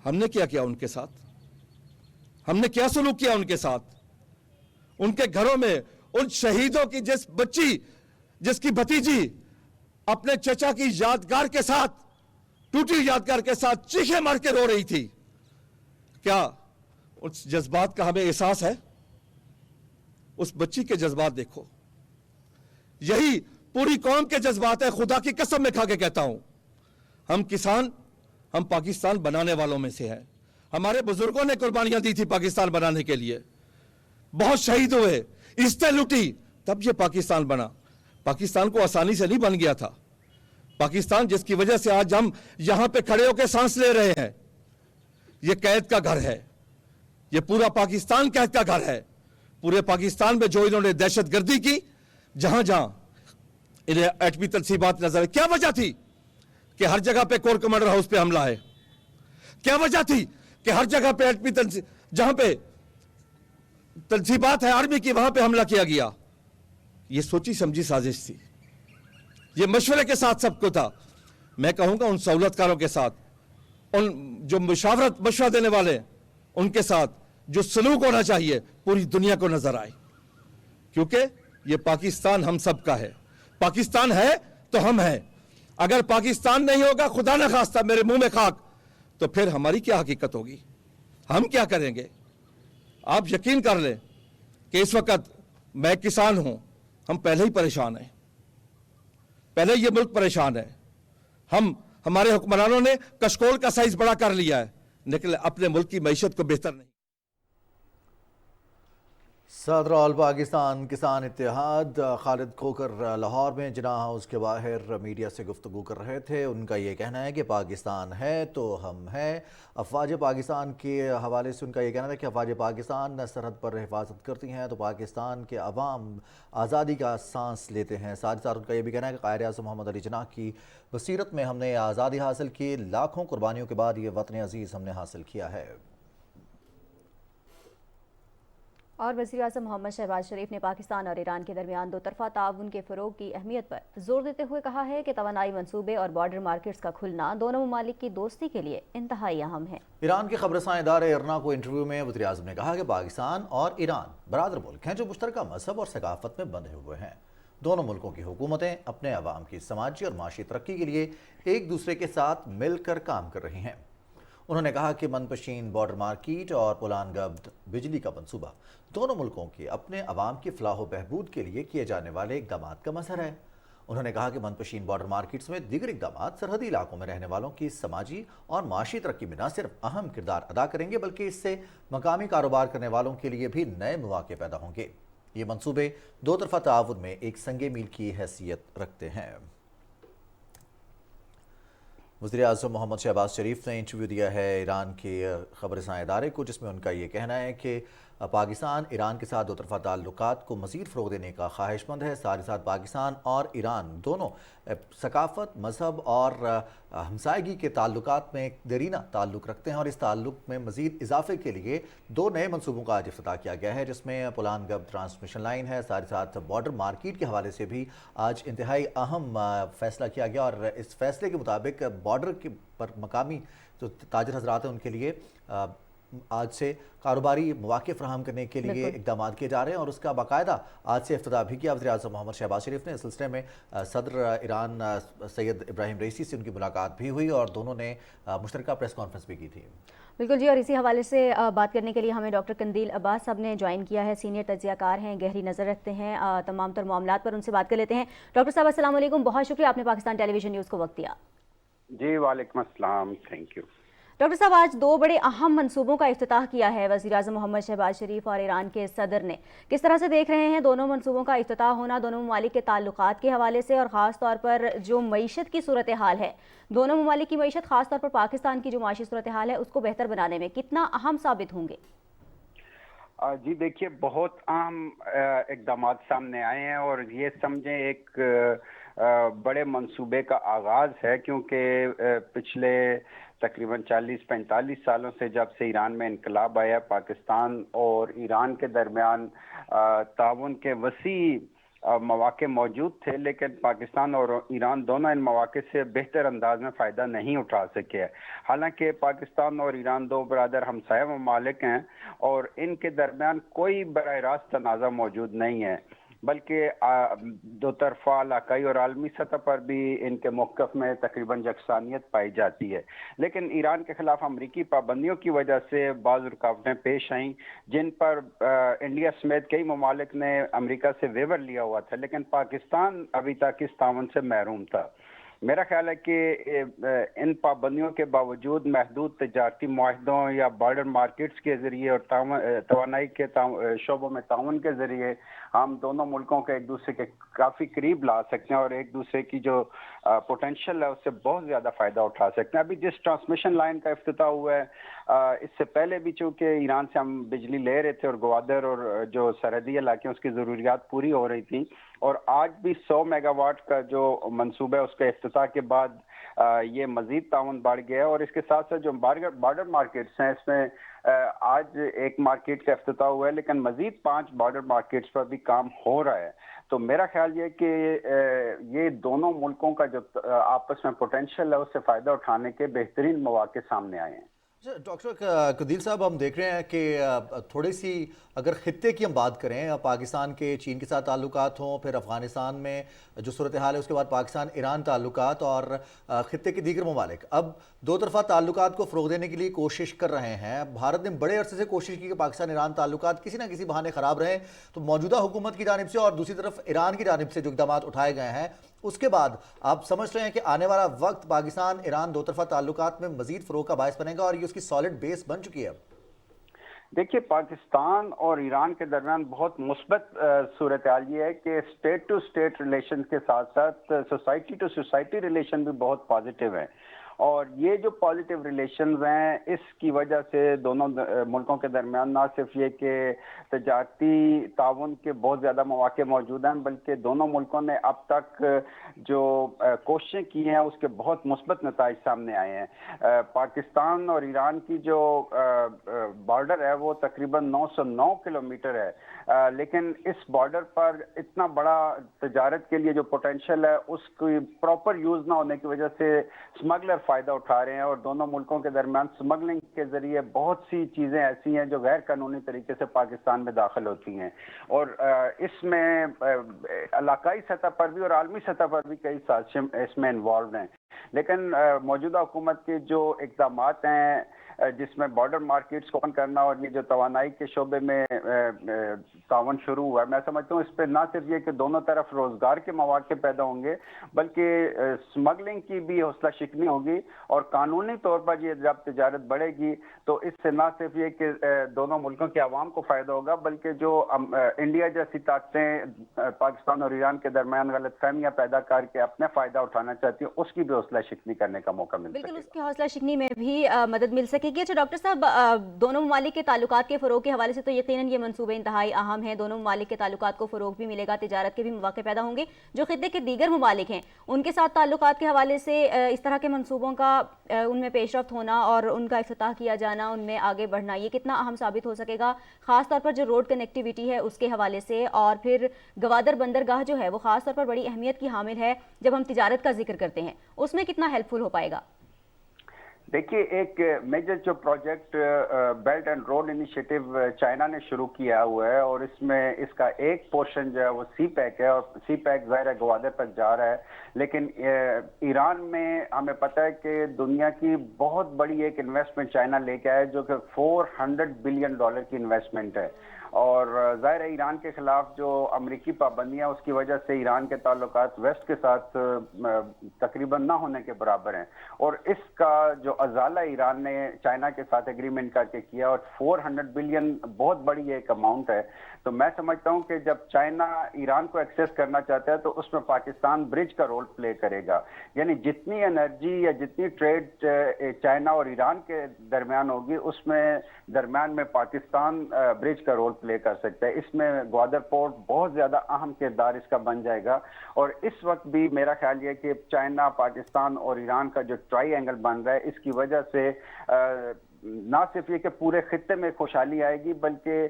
ہم نے کیا ان کے ساتھ؟ ہم نے کیا سلوک کیا ان کے ساتھ؟ ان کے گھروں میں ان شہیدوں کی جس بچی، جس کی بھتیجی اپنے چچا کی یادگار کے ساتھ، ٹوٹی یادگار کے ساتھ چیخیں مار کے رو رہی تھی، کیا اس جذبات کا ہمیں احساس ہے؟ اس بچی کے جذبات دیکھو، یہی پوری قوم کے جذبات ہے۔ خدا کی قسم میں کھا کے کہتا ہوں، ہم کسان، ہم پاکستان بنانے والوں میں سے ہیں۔ ہمارے بزرگوں نے قربانیاں دی تھی پاکستان بنانے کے لیے، بہت شہید ہوئے، عزتیں لوٹی، تب یہ پاکستان بنا۔ پاکستان کو آسانی سے نہیں بن گیا تھا۔ پاکستان جس کی وجہ سے آج ہم یہاں پہ کھڑے ہو کے سانس لے رہے ہیں، یہ قید کا گھر ہے، یہ پورا پاکستان قید کا گھر ہے۔ پورے پاکستان میں جو انہوں نے دہشت گردی کی، جہاں جہاں انہیں ایٹمی تنصیبات نظر آئی، کیا وجہ تھی کہ ہر جگہ پہ کور کمانڈر ہاؤس پہ حملہ ہے؟ کیا وجہ تھی کہ ہر جگہ پہ ایٹمی جہاں پہ تنصیبات ہے آرمی کی، وہاں پہ حملہ کیا گیا؟ یہ سوچی سمجھی سازش تھی، یہ مشورے کے ساتھ سب کو تھا۔ میں کہوں گا ان سہولت کاروں کے ساتھ، ان جو مشورہ دینے والے، ان کے ساتھ جو سلوک ہونا چاہیے پوری دنیا کو نظر آئے، کیونکہ یہ پاکستان ہم سب کا ہے۔ پاکستان ہے تو ہم ہیں، अगर पाकिस्तान नहीं होगा, खुदा न खास्ता मेरे मुंह में खाक, तो फिर हमारी क्या हकीकत होगी, हम क्या करेंगे। आप यकीन कर लें कि इस वक्त मैं किसान हूं, हम पहले ही परेशान हैं, पहले ये मुल्क परेशान है। हमारे हुक्मरानों ने कशकोल का साइज बड़ा कर लिया है, लेकिन अपने मुल्क की मईशत को बेहतर नहीं। सदर ऑल पाकिस्तान किसान इत्तेहाद खालिद खोकर लाहौर में जिन्ना हाउस के बाहर मीडिया से गुफ्तगू कर रहे थे। उनका ये कहना है कि पाकिस्तान है तो हम हैं। अफवाज पाकिस्तान के हवाले से उनका ये कहना था कि अफवाज पाकिस्तान सरहद पर हिफाजत करती हैं तो पाकिस्तान के अवाम आज़ादी का सांस लेते हैं। साथ ही साथ उनका ये भी कहना है कि कायद-ए-आज़म मोहम्मद अली जिन्ना की बसीरत में हमने आज़ादी हासिल की, लाखों कुर्बानियों के बाद ये वतन अजीज़ हमने हासिल किया है। और वज़ीर-ए-आज़म मोहम्मद शहबाज शरीफ ने पाकिस्तान और ईरान के दरमियान दो तरफ़ा ताउन के फ़रोग़ की अहमियत पर जोर देते हुए कहा है कि तवानाई मंसूबे और बॉर्डर मार्केट्स का खुलना दोनों ममालिक की दोस्ती के लिए इंतहाई अहम है। ईरान के खबरसां इदारे इरना को इंटरव्यू में वज़ीर-ए-आज़म ने कहा कि पाकिस्तान और ईरान बरादर मुल्क हैं जो मुश्तरका मजहब और सकाफत में बंधे हुए हैं। दोनों मुल्कों की हुकूमतें अपने अवाम की समाजी और माशी तरक्की के लिए एक दूसरे के साथ मिलकर काम कर रही हैं। उन्होंने कहा कि मनपशीन बॉर्डर मार्केट और पुलानगब्द बिजली का मंसूबा दोनों मुल्कों के अपने अवाम की फलाह व बहबूद के लिए किए जाने वाले इक़दामात का मज़हर है। उन्होंने कहा कि मनपशीन बॉर्डर मार्केट समेत दीगर इक़दामात सरहदी इलाकों में रहने वालों की समाजी और माशी तरक्की में न सिर्फ अहम किरदार अदा करेंगे बल्कि इससे मकामी कारोबार करने वालों के लिए भी नए मौके पैदा होंगे। ये मंसूबे दो तरफ़ा ताउन में एक संगे मील की हैसियत रखते हैं। वज़ीर-ए-आज़म मोहम्मद शहबाज शरीफ ने इंटरव्यू दिया है ईरान के खबरसां इदारे को, जिसमें उनका ये कहना है कि पाकिस्तान ईरान के साथ दो तरफ़ा ताल्लुकात को मज़ीद फ़रोग़ देने का ख्वाहिशमंद है। साथ ही साथ पाकिस्तान और ईरान दोनों सकाफ़त, मज़हब और हमसायगी के ताल्लुकात में एक देरीना ताल्लुक़ रखते हैं और इस ताल्लुक़ में मज़ीद इजाफ़े के लिए दो नए मनसूबों का आज इफ्तिताह किया गया है, जिसमें पुलानगब्द ट्रांसमिशन लाइन है। साथ ही साथ बॉर्डर मार्केट के हवाले से भी आज इंतहाई अहम फ़ैसला किया गया और इस फ़ैसले के मुताबिक बॉर्डर के पर मकामी जो ताजिर हज़रात हैं उनके लिए आज से कारोबारी मौके फराहम करने के लिए इक़दाम किए जा रहे हैं और उसका बाकायदा आज से इफ्तिताह भी किया। वज़ीर-ए-आज़म मोहम्मद शहबाज शरीफ ने इस सिलसिले में सदर ईरान सैयद इब्राहिम रईसी से उनकी मुलाकात भी हुई और दोनों ने मुश्तरका प्रेस कॉन्फ्रेंस भी की थी। बिल्कुल जी, और इसी हवाले से बात करने के लिए हमें डॉक्टर कंदील अब्बास साहब ने ज्वाइन किया है। सीनियर तज्ज़ियाकार हैं, गहरी नज़र रखते हैं तमाम तर मामलात पर। उनसे बात कर लेते हैं। डॉक्टर साहब अस्सलाम वालेकुम, बहुत शुक्रिया आपने पाकिस्तान टेलीविज़न न्यूज़ को वक्त दिया। जी वालेकुम अस्सलाम, थैंक यू। डॉक्टर साहब, आज दो बड़े अहम मंसूबों का इफ्तिताह किया है वज़ीर-ए-आज़म मोहम्मद शहबाज शरीफ और ईरान के सदर ने। किस तरह से देख रहे हैं दोनों मंसूबों का इफ्तिताह होना दोनों ममालिक के ताल्लुकात के हवाले से, और ख़ास तौर पर जो मईशत की सूरत हाल है, दोनों ममालिक की मईशत ख़ास तौर पर पाकिस्तान की जो माशी सूरत हाल है उसको बेहतर बनाने में कितना अहम साबित होंगे? जी देखिए, बहुत अहम इक़दाम सामने आए हैं और ये समझें एक बड़े मंसूबे का आगाज़ है, क्योंकि पिछले तकरीबन 40-45 सालों से जब से ईरान में इनकलाब आया, पाकिस्तान और ईरान के दरमियान ताउन के वसी मौके मौजूद थे, लेकिन पाकिस्तान और ईरान दोनों इन मौके से बेहतर अंदाज में फ़ायदा नहीं उठा सके। हालांकि पाकिस्तान और ईरान दो बरादर हमसाया ममालिक हैं और इनके दरमियान कोई बराह रास्त तनाज़ा मौजूद नहीं है, बल्कि दो तरफा इलाकाई और आलमी सतह पर भी इनके मौक़िफ़ में तकरीबन यकसानियत पाई जाती है। लेकिन ईरान के ख़िलाफ़ अमरीकी पाबंदियों की वजह से बाज़ रुकावटें पेश आईं, जिन पर इंडिया समेत कई ममालिक ने अमरीका से वेवर लिया हुआ था, लेकिन पाकिस्तान अभी तक इस ताउन से महरूम था। मेरा ख्याल है कि इन पाबंदियों के बावजूद महदूद तजारती मुआहदों या बॉर्डर मार्केट्स के ज़रिए और तवानाई के शोबों में ताउन के ज़रिए हम दोनों मुल्कों के एक दूसरे के काफ़ी करीब ला सकते हैं और एक दूसरे की जो पोटेंशियल है उससे बहुत ज़्यादा फ़ायदा उठा सकते हैं। अभी जिस ट्रांसमिशन लाइन का इफ्तिताह हुआ है, इससे पहले भी चूँकि ईरान से हम बिजली ले रहे थे और ग्वादर और जो सरहदी इलाके उसकी ज़रूरियात पूरी हो रही थी, और आज भी 100 मेगावाट का जो मंसूबा है उसके इफ्तिताह के बाद ये मज़ीद ताउन बढ़ गया है। और इसके साथ साथ जो बॉर्डर मार्केट्स हैं, इसमें आज एक मार्केट का इफ्तिताह हुआ है, लेकिन मज़ीद 5 बॉर्डर मार्केट्स पर भी काम हो रहा है। तो मेरा ख्याल ये कि ये दोनों मुल्कों का जो आपस में पोटेंशियल है उससे फ़ायदा उठाने के बेहतरीन मौके सामने आए हैं। डॉक्टर कुदील साहब, हम देख रहे हैं कि थोड़ी सी अगर खित्ते की हम बात करें, पाकिस्तान के चीन के साथ ताल्लुकात हों, फिर अफ़गानिस्तान में जो सूरत हाल है, उसके बाद पाकिस्तान ईरान ताल्लुकात और खित्ते के दीगर ममालिक अब दो तरफा ताल्लुकात को फ़रोग़ देने के लिए कोशिश कर रहे हैं। भारत ने बड़े अरसे से कोशिश की कि पाकिस्तान ईरान ताल्लुकात किसी ना किसी बहाने ख़राब रहें, तो मौजूदा हुकूमत की जानिब से और दूसरी तरफ ईरान की जानिब से जो इक़दामात उठाए गए हैं, उसके बाद आप समझ रहे हैं कि आने वाला वक्त पाकिस्तान ईरान दो तरफा ताल्लुकात में मज़ीद फ़रोग़ का बायस बनेगा और ये उसकी सॉलिड बेस बन चुकी है। देखिए, पाकिस्तान और ईरान के दरमियान बहुत मुस्बत सूरत हाल ये है कि स्टेट टू स्टेट रिलेशन के साथ साथ सोसाइटी टू सोसाइटी रिलेशन भी बहुत पॉजिटिव है, और ये जो पॉजिटिव रिलेशंस हैं, इसकी वजह से दोनों मुल्कों के दरमियान ना सिर्फ ये कि तजारती ताउन के बहुत ज़्यादा मौके मौजूद हैं, बल्कि दोनों मुल्कों ने अब तक जो कोशिशें की हैं उसके बहुत मुस्बत नताइज सामने आए हैं। पाकिस्तान और ईरान की जो बॉर्डर है वो तकरीबन 909 किलोमीटर है, लेकिन इस बॉर्डर पर इतना बड़ा तजारत के लिए जो पोटेंशियल है उसकी प्रॉपर यूज़ ना होने की वजह से स्मगलर फ़ायदा उठा रहे हैं, और दोनों मुल्कों के दरमियान स्मगलिंग के ज़रिए बहुत सी चीज़ें ऐसी हैं जो गैर कानूनी तरीके से पाकिस्तान में दाखिल होती हैं, और इसमें इलाकाई सतह पर भी और आलमी सतह पर भी कई साजिशें इसमें इन्वॉल्व हैं। लेकिन मौजूदा हुकूमत के जो इक़दामात हैं, जिसमें बॉर्डर मार्केट्स को ओपन करना और ये जो तवानाई के शोबे में तावन शुरू हुआ है, मैं समझता हूँ इस पर ना सिर्फ ये कि दोनों तरफ रोज़गार के मौके पैदा होंगे, बल्कि स्मगलिंग की भी हौसला शिकनी होगी, और कानूनी तौर पर ये जब तजारत बढ़ेगी तो इससे ना सिर्फ ये कि दोनों मुल्कों के अवाम को फ़ायदा होगा, बल्कि जो इंडिया जैसी ताकतें पाकिस्तान और ईरान के दरमियान गलत फहमियाँ पैदा करके अपना फ़ायदा उठाना चाहती हैं, उसकी भी हौसला शिकनी करने का मौका मिल सकेगा। बिल्कुल, उसकी हौसला शिकनी में भी मदद मिल सकेगी। अच्छा डॉक्टर साहब, दोनों ममालिक के ताल्लुकात के फ़रोग़ के हवाले से तो यकीनन ये मंसूबे इंतहाई अहम हैं। दोनों ममालिक के ताल्लुकात को फ़रोग़ भी मिलेगा, तिजारत के भी मौके पैदा होंगे। जो खित्ते के दीगर ममालिक हैं उनके साथ ताल्लुकात के हवाले से इस तरह के मंसूबों का उनमें पेशरफ्त होना और उनका इफ्तिताह किया जाना, उनमें आगे बढ़ना, ये कितना अहम साबित हो सकेगा, ख़ास तौर पर जो रोड कनेक्टिविटी है उसके हवाले से, और फिर गवादर बंदरगाह जो है वो ख़ास तौर पर बड़ी अहमियत की हामिल है जब हम तिजारत का जिक्र करते हैं, उसमें कितना हेल्पफुल हो पाएगा? देखिए, एक मेजर जो project belt and road initiative China ने शुरू किया हुआ है, और इसमें इसका एक पोर्शन जो है वो सी पैक है, और सी पैक ज़ाहिर है गवादर तक जा रहा है, लेकिन ईरान में हमें पता है कि दुनिया की बहुत बड़ी एक इन्वेस्टमेंट चाइना लेके आया है, जो कि $400 बिलियन की इन्वेस्टमेंट है, और ज़ाहिर है ईरान के खिलाफ जो अमरीकी पाबंदियाँ उसकी वजह से ईरान के ताल्लुकात वेस्ट के साथ तकरीबन ना होने के बराबर हैं, और इसका जो अजाला ईरान ने चाइना के साथ एग्रीमेंट करके किया, और 400 बिलियन बहुत बड़ी एक अमाउंट है। तो मैं समझता हूं कि जब चाइना ईरान को एक्सेस करना चाहता है तो उसमें पाकिस्तान ब्रिज का रोल प्ले करेगा, यानी जितनी एनर्जी या जितनी ट्रेड चाइना और ईरान के दरमियान होगी उसमें दरमियान में पाकिस्तान ब्रिज का रोल प्ले कर सकता है। इसमें ग्वादर पोर्ट बहुत ज्यादा अहम किरदार इसका बन जाएगा, और इस वक्त भी मेरा ख्याल ये कि चाइना, पाकिस्तान और ईरान का जो ट्राई एंगल बन रहा है, इसकी वजह से ना सिर्फ ये कि पूरे खित्ते में खुशहाली आएगी, बल्कि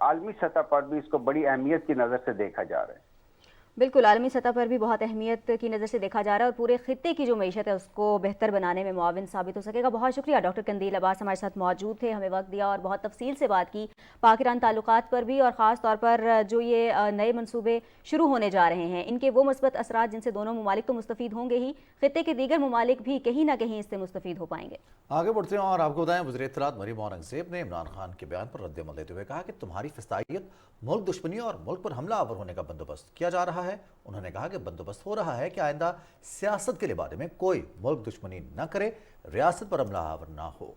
आलमी सतह पर भी इसको बड़ी अहमियत की नज़र से देखा जा रहा है। बिल्कुल, आलमी सतह पर भी बहुत अहमियत की नज़र से देखा जा रहा है, और पूरे खित्ते की जो मईशत है उसको बेहतर बनाने में मुआविन साबित हो सकेगा। बहुत शुक्रिया डॉक्टर कंदील अब्बास हमारे साथ मौजूद थे, हमें वक्त दिया और बहुत तफसील से बात की पाक ईरान ताल्लुकात पर भी, और ख़ास तौर पर जो ये नए मनसूबे शुरू होने जा रहे हैं इनके वो मुस्बत असरात जिनसे दोनों ममालिक तो मुस्तफ़ीद होंगे ही, खित्ते के दीगर ममालिक भी कहीं ना कहीं इससे मुस्तफ़ीद हो पाएंगे। आगे बढ़ते हैं और आपको बताएं, वज़ीर इत्तलात मरियम औरंगज़ेब ने इमरान खान के बयान पर रद्द-ए-अमल देते हुए कहा कि तुम्हारी फिस्तायत मुल्क दुश्मनी और मुल्क पर हमला आवर होने का बंदोबस्त किया जा रहा है। उन्होंने कहा कि बंदोबस्त हो रहा है कि आइंदा सियासत के लिबादे में कोई मुल्क दुश्मनी न करे, रियासत पर हमला आवर ना हो।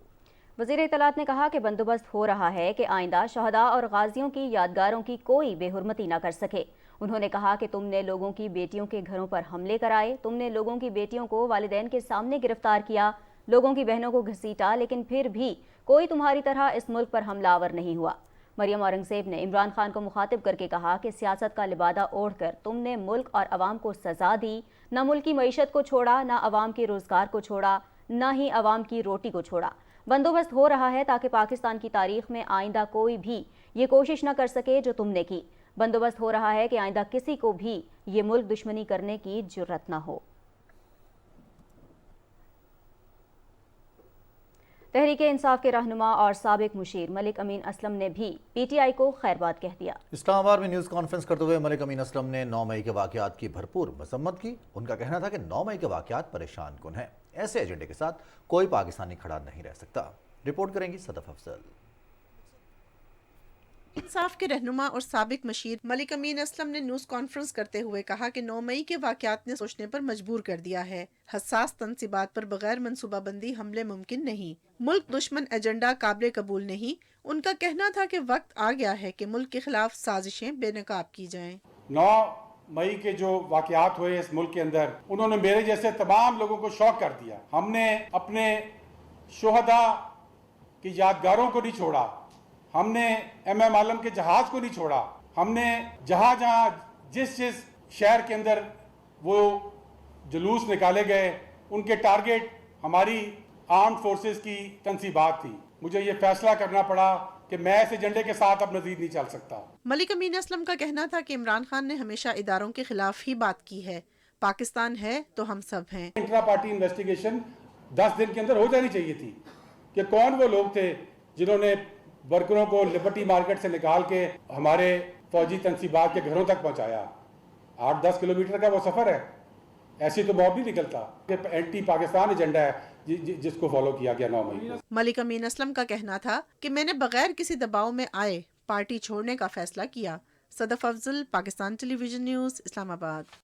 वज़ीर इत्तलात ने कहा कि बंदोबस्त हो रहा है कि आइंदा शहदा और गाजियों की यादगारों की कोई बेहुरमती ना कर सके। उन्होंने कहा कि तुमने लोगों की बेटियों के घरों पर हमले कराए, तुमने लोगों की बेटियों को वालिदैन के सामने गिरफ्तार किया, लोगों की बहनों को घसीटा, लेकिन फिर भी कोई तुम्हारी तरह इस मुल्क पर हमलावर नहीं हुआ। मरियम औरंगज़ेब ने इमरान खान को मुखातिब करके कहा कि सियासत का लिबादा ओढ़कर तुमने मुल्क और अवाम को सजा दी, न मुल्क की मईशत को छोड़ा, न अवाम के रोज़गार को छोड़ा, न ही अवाम की रोटी को छोड़ा। बंदोबस्त हो रहा है ताकि पाकिस्तान की तारीख में आइंदा कोई भी ये कोशिश न कर सके जो तुमने की। बंदोबस्त हो रहा है कि आइंदा किसी को भी ये मुल्क दुश्मनी करने की जुर्रत न हो। تحریک انصاف کے رہنما اور سابق مشیر ملک امین اسلم نے بھی پی ٹی آئی کو خیر باد کہہ دیا۔ اسلام آباد میں نیوز کانفرنس کرتے ہوئے ملک امین اسلم نے 9 مئی کے واقعات کی بھرپور مذمت کی۔ ان کا کہنا تھا کہ 9 مئی کے واقعات پریشان کن ہیں، ایسے ایجنڈے کے ساتھ کوئی پاکستانی کھڑا نہیں رہ سکتا۔ رپورٹ کریں گی صدف افضل۔ انصاف کے رہنما اور سابق مشیر ملک امین اسلم نے نیوز کانفرنس کرتے ہوئے کہا کہ 9 مئی کے واقعات نے سوچنے پر مجبور کر دیا ہے۔ حساس تنصیبات پر بغیر منصوبہ بندی حملے ممکن نہیں۔ ملک دشمن ایجنڈا قابل قبول نہیں۔ ان کا کہنا تھا کہ وقت آ گیا ہے کہ ملک کے خلاف سازشیں بے نقاب کی جائیں۔ 9 مئی کے جو واقعات ہوئے اس ملک کے اندر، انہوں نے میرے جیسے تمام لوگوں کو شوق کر دیا۔ ہم نے اپنے شہداء کی یادگاروں کو نہیں چھوڑا، ہم نے ایم عالم کے جہاز کو نہیں چھوڑا، ہم نے جہاں جہاں جس شہر کے اندر وہ جلوس نکالے گئے ان کے ٹارگٹ ہماری آرمڈ فورسز کی تنصیبات تھی۔ مجھے یہ فیصلہ کرنا پڑا کہ میں اس ایجنڈے کے ساتھ اب مزید نہیں چل سکتا۔ ملک امین اسلم کا کہنا تھا کہ عمران خان نے ہمیشہ اداروں کے خلاف ہی بات کی ہے۔ پاکستان ہے تو ہم سب ہیں۔ انٹرا پارٹی انویسٹیگیشن 10 دن کے اندر ہو جانی چاہیے تھی کہ کون وہ لوگ تھے جنہوں نے ورکروں کو لبرٹی مارکیٹ سے نکال کے ہمارے فوجی تنصیبات کے گھروں تک پہنچایا۔ 8-10 کلومیٹر کا وہ سفر ہے، ایسی تو موت نہیں نکلتا۔ کہ اینٹی پاکستان ایجنڈا ہے جس کو فالو کیا گیا 9 مئی کو۔ ملک امین اسلم کا کہنا تھا کہ میں نے بغیر کسی دباؤ میں آئے پارٹی چھوڑنے کا فیصلہ کیا۔ صدف افضل، پاکستان ٹیلی ویژن نیوز، اسلام آباد۔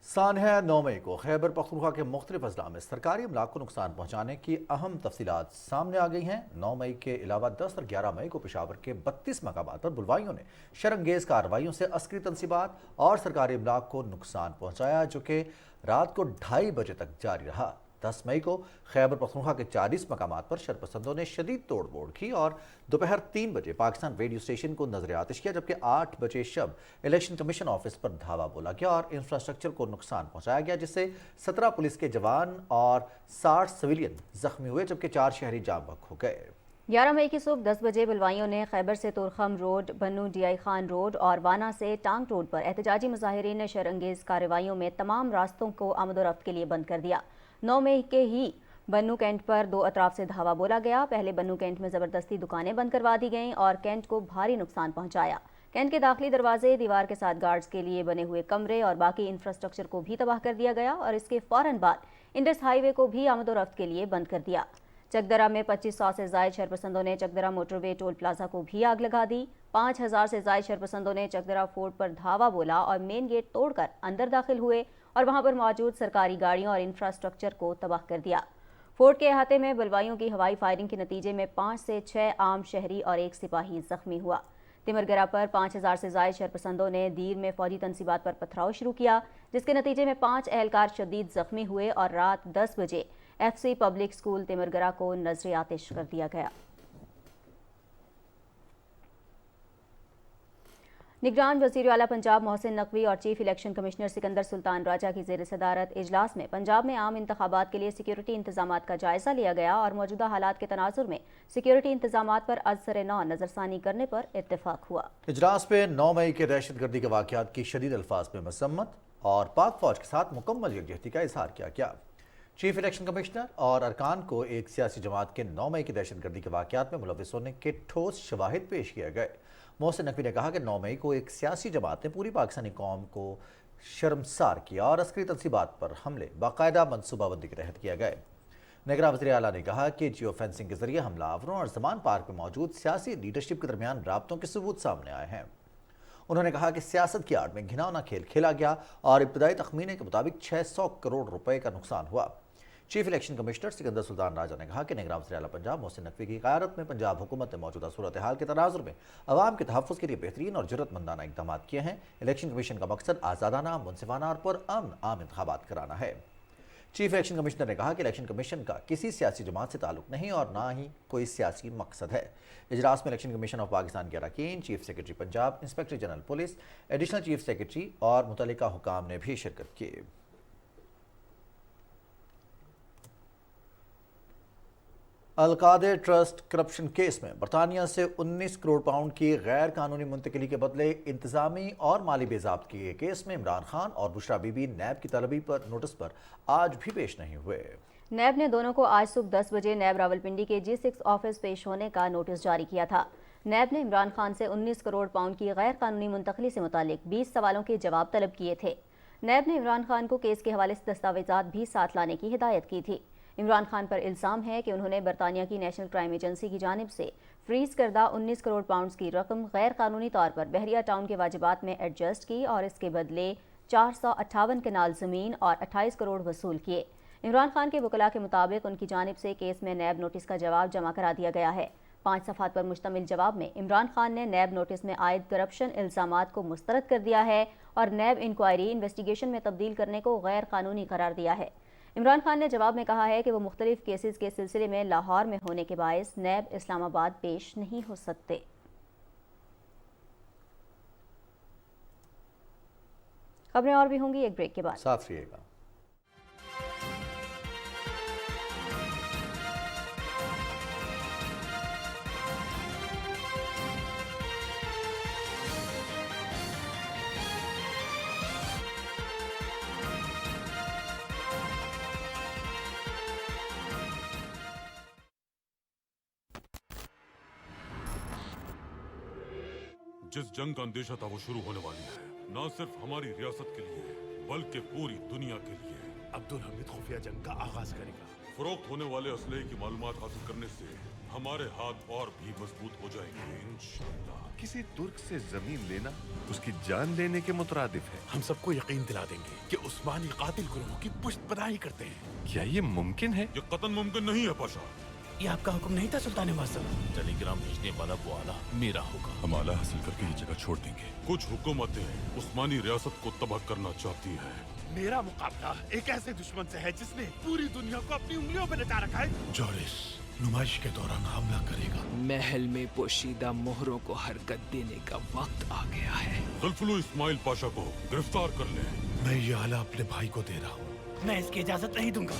سانحہ 9 مئی کو خیبر پختونخوا کے مختلف اضلاع میں سرکاری املاک کو نقصان پہنچانے کی اہم تفصیلات سامنے آ گئی ہیں۔ 9 مئی کے علاوہ 10 اور 11 مئی کو پشاور کے 32 مقامات پر بلوائیوں نے شرانگیز کارروائیوں سے عسکری تنصیبات اور سرکاری املاک کو نقصان پہنچایا، جو کہ رات کو 2:30 بجے تک جاری رہا۔ 10 مئی کو خیبر پختونخوا کے 40 مقامات پر شرپسندوں نے شدید توڑ پھوڑ کی اور دوپہر 3 بجے پاکستان ریڈیو اسٹیشن کو نظر آتش کیا، جبکہ 8 بجے شب الیکشن کمیشن آفس پر دھاوا بولا گیا اور انفراسٹرکچر کو نقصان پہنچایا گیا، جس سے 17 پولیس کے جوان اور 60 سویلین زخمی ہوئے، جبکہ 4 شہری جاں بحق ہو گئے۔ 11 مئی کی صبح 10 بجے بلوائیوں نے خیبر سے تورخم روڈ، بنو ڈی آئی خان روڈ اور وانا سے ٹانگ روڈ پر احتجاجی مظاہرین نے شرانگیز کارروائیوں میں تمام راستوں کو آمد و رفت کے لیے بند کر دیا۔ 9 مئی کے ہی بنو کینٹ پر 2 اطراف سے دھاوا بولا گیا۔ پہلے بنو کینٹ میں زبردستی دکانیں بند کروا دی گئیں اور کینٹ کو بھاری نقصان پہنچایا۔ کینٹ کے داخلی دروازے، دیوار کے ساتھ گارڈز کے لیے بنے ہوئے کمرے اور باقی انفراسٹرکچر کو بھی تباہ کر دیا گیا اور اس کے فوراً بعد انڈس ہائی وے کو بھی آمد و رفت کے لیے بند کر دیا۔ چکدرہ میں 2500 سے زائد شرپسندوں نے چکدرہ موٹر وے ٹول پلازا کو بھی آگ لگا دی۔ 5000 سے زائد شرپسندوں نے چکدرہ فورٹ پر دھاوا بولا اور مین گیٹ توڑ کر اندر داخل ہوئے اور وہاں پر موجود سرکاری گاڑیوں اور انفراسٹرکچر کو تباہ کر دیا۔ فورٹ کے احاطے میں بلوائیوں کی ہوائی فائرنگ کے نتیجے میں 5 سے 6 عام شہری اور 1 سپاہی زخمی ہوا۔ تمرگرہ پر 5000 سے زائد شرپسندوں نے دیر میں فوجی تنصیبات پر پتھراؤ شروع کیا، جس کے نتیجے میں 5 اہلکار شدید زخمی ہوئے اور رات 10 بجے ایف سی پبلک اسکول تمرگرہ کو نظر آتش کر دیا گیا۔ نگران وزیر اعلیٰ پنجاب محسن نقوی اور چیف الیکشن کمشنر سکندر سلطان راجہ کی زیر صدارت اجلاس میں پنجاب میں عام انتخابات کے لیے سیکیورٹی انتظامات کا جائزہ لیا گیا اور موجودہ حالات کے تناظر میں سیکیورٹی انتظامات پر ازسر نو نظر ثانی کرنے پر اتفاق ہوا۔ اجلاس پہ 9 مئی کے دہشت گردی کے واقعات کی شدید الفاظ میں مذمت اور پاک فوج کے ساتھ مکمل یکجہتی کا اظہار کیا گیا۔ چیف الیکشن کمشنر اور ارکان کو ایک سیاسی جماعت کے 9 مئی کی دہشت گردی کے واقعات میں ملوث ہونے کے ٹھوس شواہد پیش کیے گئے۔ محسن نقوی نے کہا کہ 9 مئی کو ایک سیاسی جماعت نے پوری پاکستانی قوم کو شرمسار کیا اور عسکری تنصیبات پر حملے باقاعدہ منصوبہ بندی کے تحت کیے گئے۔ نگراں وزیر اعلیٰ نے کہا کہ جیو فینسنگ کے ذریعے حملہ آوروں اور زمان پارک میں موجود سیاسی لیڈرشپ کے درمیان رابطوں کے ثبوت سامنے آئے ہیں۔ انہوں نے کہا کہ سیاست کی آڑ میں گھناؤنا کھیل کھیلا گیا اور ابتدائی تخمینے کے مطابق 600 کروڑ روپے کا نقصان ہوا۔ چیف الیکشن کمشنر سکندر سلطان راجہ نے کہا کہ نگراں وزیر اعلیٰ پنجاب محسن نقوی کی قیادت میں پنجاب حکومت نے موجودہ صورتحال کے تناظر میں عوام کے تحفظ کے لیے بہترین اور جرأت مندانہ اقدامات کیے ہیں۔ الیکشن کمیشن کا مقصد آزادانہ، منصفانہ اور پرامن عام انتخابات کرانا ہے۔ چیف الیکشن کمشنر نے کہا کہ الیکشن کمیشن کا کسی سیاسی جماعت سے تعلق نہیں اور نہ ہی کوئی سیاسی مقصد ہے۔ اجلاس میں الیکشن کمیشن آف پاکستان کے اراکین، chief secretary Punjab, inspector general police, additional chief secretary اور متعلقہ حکام نے بھی شرکت کی۔ القادر ٹرسٹ کرپشن کیس میں برطانیہ سے 19 کروڑ پاؤنڈ کی غیر قانونی منتقلی کے بدلے انتظامی اور مالی بے ضابطگی کے کیس میں عمران خان اور بشرا بی بی نیب کی طلبی پر نوٹس پر آج بھی پیش نہیں ہوئے۔ نیب نے دونوں کو آج صبح 10 بجے نیب راولپنڈی کے G6 آفس پیش ہونے کا نوٹس جاری کیا تھا۔ نیب نے عمران خان سے 19 کروڑ پاؤنڈ کی غیر قانونی منتقلی سے متعلق 20 سوالوں کے جواب طلب کیے تھے۔ نیب نے عمران خان کو کیس کے حوالے سے دستاویزات بھی ساتھ لانے کی ہدایت کی تھی۔ عمران خان پر الزام ہے کہ انہوں نے برطانیہ کی نیشنل کرائم ایجنسی کی جانب سے فریز کردہ 19 کروڑ پاؤنڈز کی رقم غیر قانونی طور پر بحریہ ٹاؤن کے واجبات میں ایڈجسٹ کی اور اس کے بدلے 458 کنال زمین اور 28 کروڑ وصول کیے۔ عمران خان کے وکلاء کے مطابق ان کی جانب سے کیس میں نیب نوٹس کا جواب جمع کرا دیا گیا ہے۔ 5 صفحات پر مشتمل جواب میں عمران خان نے نیب نوٹس میں عائد کرپشن الزامات کو مسترد کر دیا ہے اور نیب انکوائری انویسٹیگیشن میں تبدیل کرنے کو غیر قانونی قرار دیا ہے۔ عمران خان نے جواب میں کہا ہے کہ وہ مختلف کیسز کے سلسلے میں لاہور میں ہونے کے باعث نیب اسلام آباد پیش نہیں ہو سکتے۔ خبریں اور بھی ہوں گی ایک بریک کے بعد، ساتھ رہیے گا۔ جس جنگ کا اندیشہ تھا وہ شروع ہونے والی ہے، نہ صرف ہماری ریاست کے لیے بلکہ پوری دنیا کے لیے۔ عبدالحمید خفیہ جنگ کا آغاز کرے گا۔ فروخت ہونے والے اسلحے کی معلومات حاصل کرنے سے ہمارے ہاتھ اور بھی مضبوط ہو جائیں گے انشاءاللہ۔ کسی ترک سے زمین لینا اس کی جان لینے کے مترادف ہے۔ ہم سب کو یقین دلا دیں گے کہ عثمانی قاتل گروہوں کی پشت پناہی کرتے ہیں۔ کیا یہ ممکن ہے؟ یہ قطعاً ممکن نہیں ہے پاشا۔ یہ آپ کا حکم نہیں تھا سلطان معظم؟ ٹیلی گرام بھیجنے والا وہ آلہ میرا ہوگا۔ ہم آلہ حاصل کر کے یہ جگہ چھوڑ دیں گے۔ کچھ حکومتیں عثمانی ریاست کو تباہ کرنا چاہتی ہیں۔ میرا مقابلہ ایک ایسے دشمن سے ہے جس نے پوری دنیا کو اپنی انگلیوں پہ نچا رکھا ہے۔ جورس نمائش کے دوران حملہ کرے گا۔ محل میں پوشیدہ مہروں کو حرکت دینے کا وقت آ گیا ہے۔ زلفلو اسماعیل پاشا کو گرفتار کر لیں۔ میں یہ آلہ اپنے بھائی کو دے رہا ہوں، میں اس کی اجازت نہیں دوں گا۔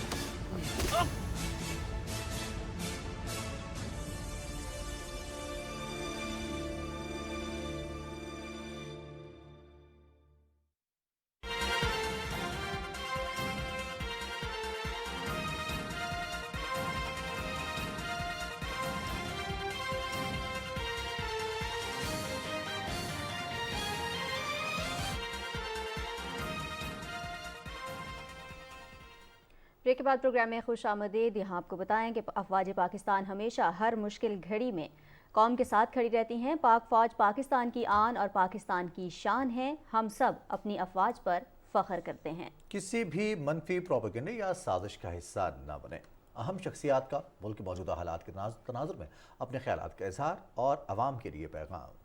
بریک کے بعد پروگرام میں خوش آمدید۔ یہاں آپ کو بتائیں کہ افواج پاکستان ہمیشہ ہر مشکل گھڑی میں قوم کے ساتھ کھڑی رہتی ہیں۔ پاک فوج پاکستان کی آن اور پاکستان کی شان ہے۔ ہم سب اپنی افواج پر فخر کرتے ہیں۔ کسی بھی منفی پروپیگنڈے یا سازش کا حصہ نہ بنے۔ اہم شخصیات کا ملک کے موجودہ حالات کے تناظر میں اپنے خیالات کا اظہار اور عوام کے لیے پیغام۔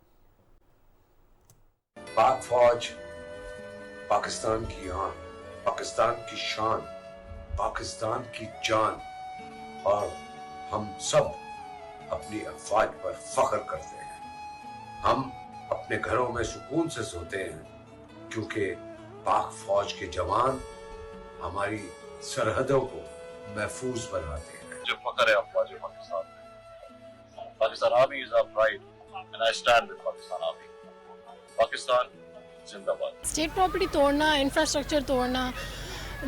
پاک فوج پاکستان کی آن، پاکستان کی شان، پاکستان کی جان، اور ہم سب اپنی افواج پر فخر کرتے ہیں۔ ہم اپنے گھروں میں سکون سے سوتے ہیں کیونکہ پاک فوج کے جوان ہماری سرحدوں کو محفوظ بناتے ہیں۔ جو فخر ہے افواج پاکستان میں۔ Pakistan army is our pride and I stand with Pakistan army. Pakistan زندہ باد۔ اسٹیٹ پراپرٹی توڑنا، انفراسٹرکچر توڑنا،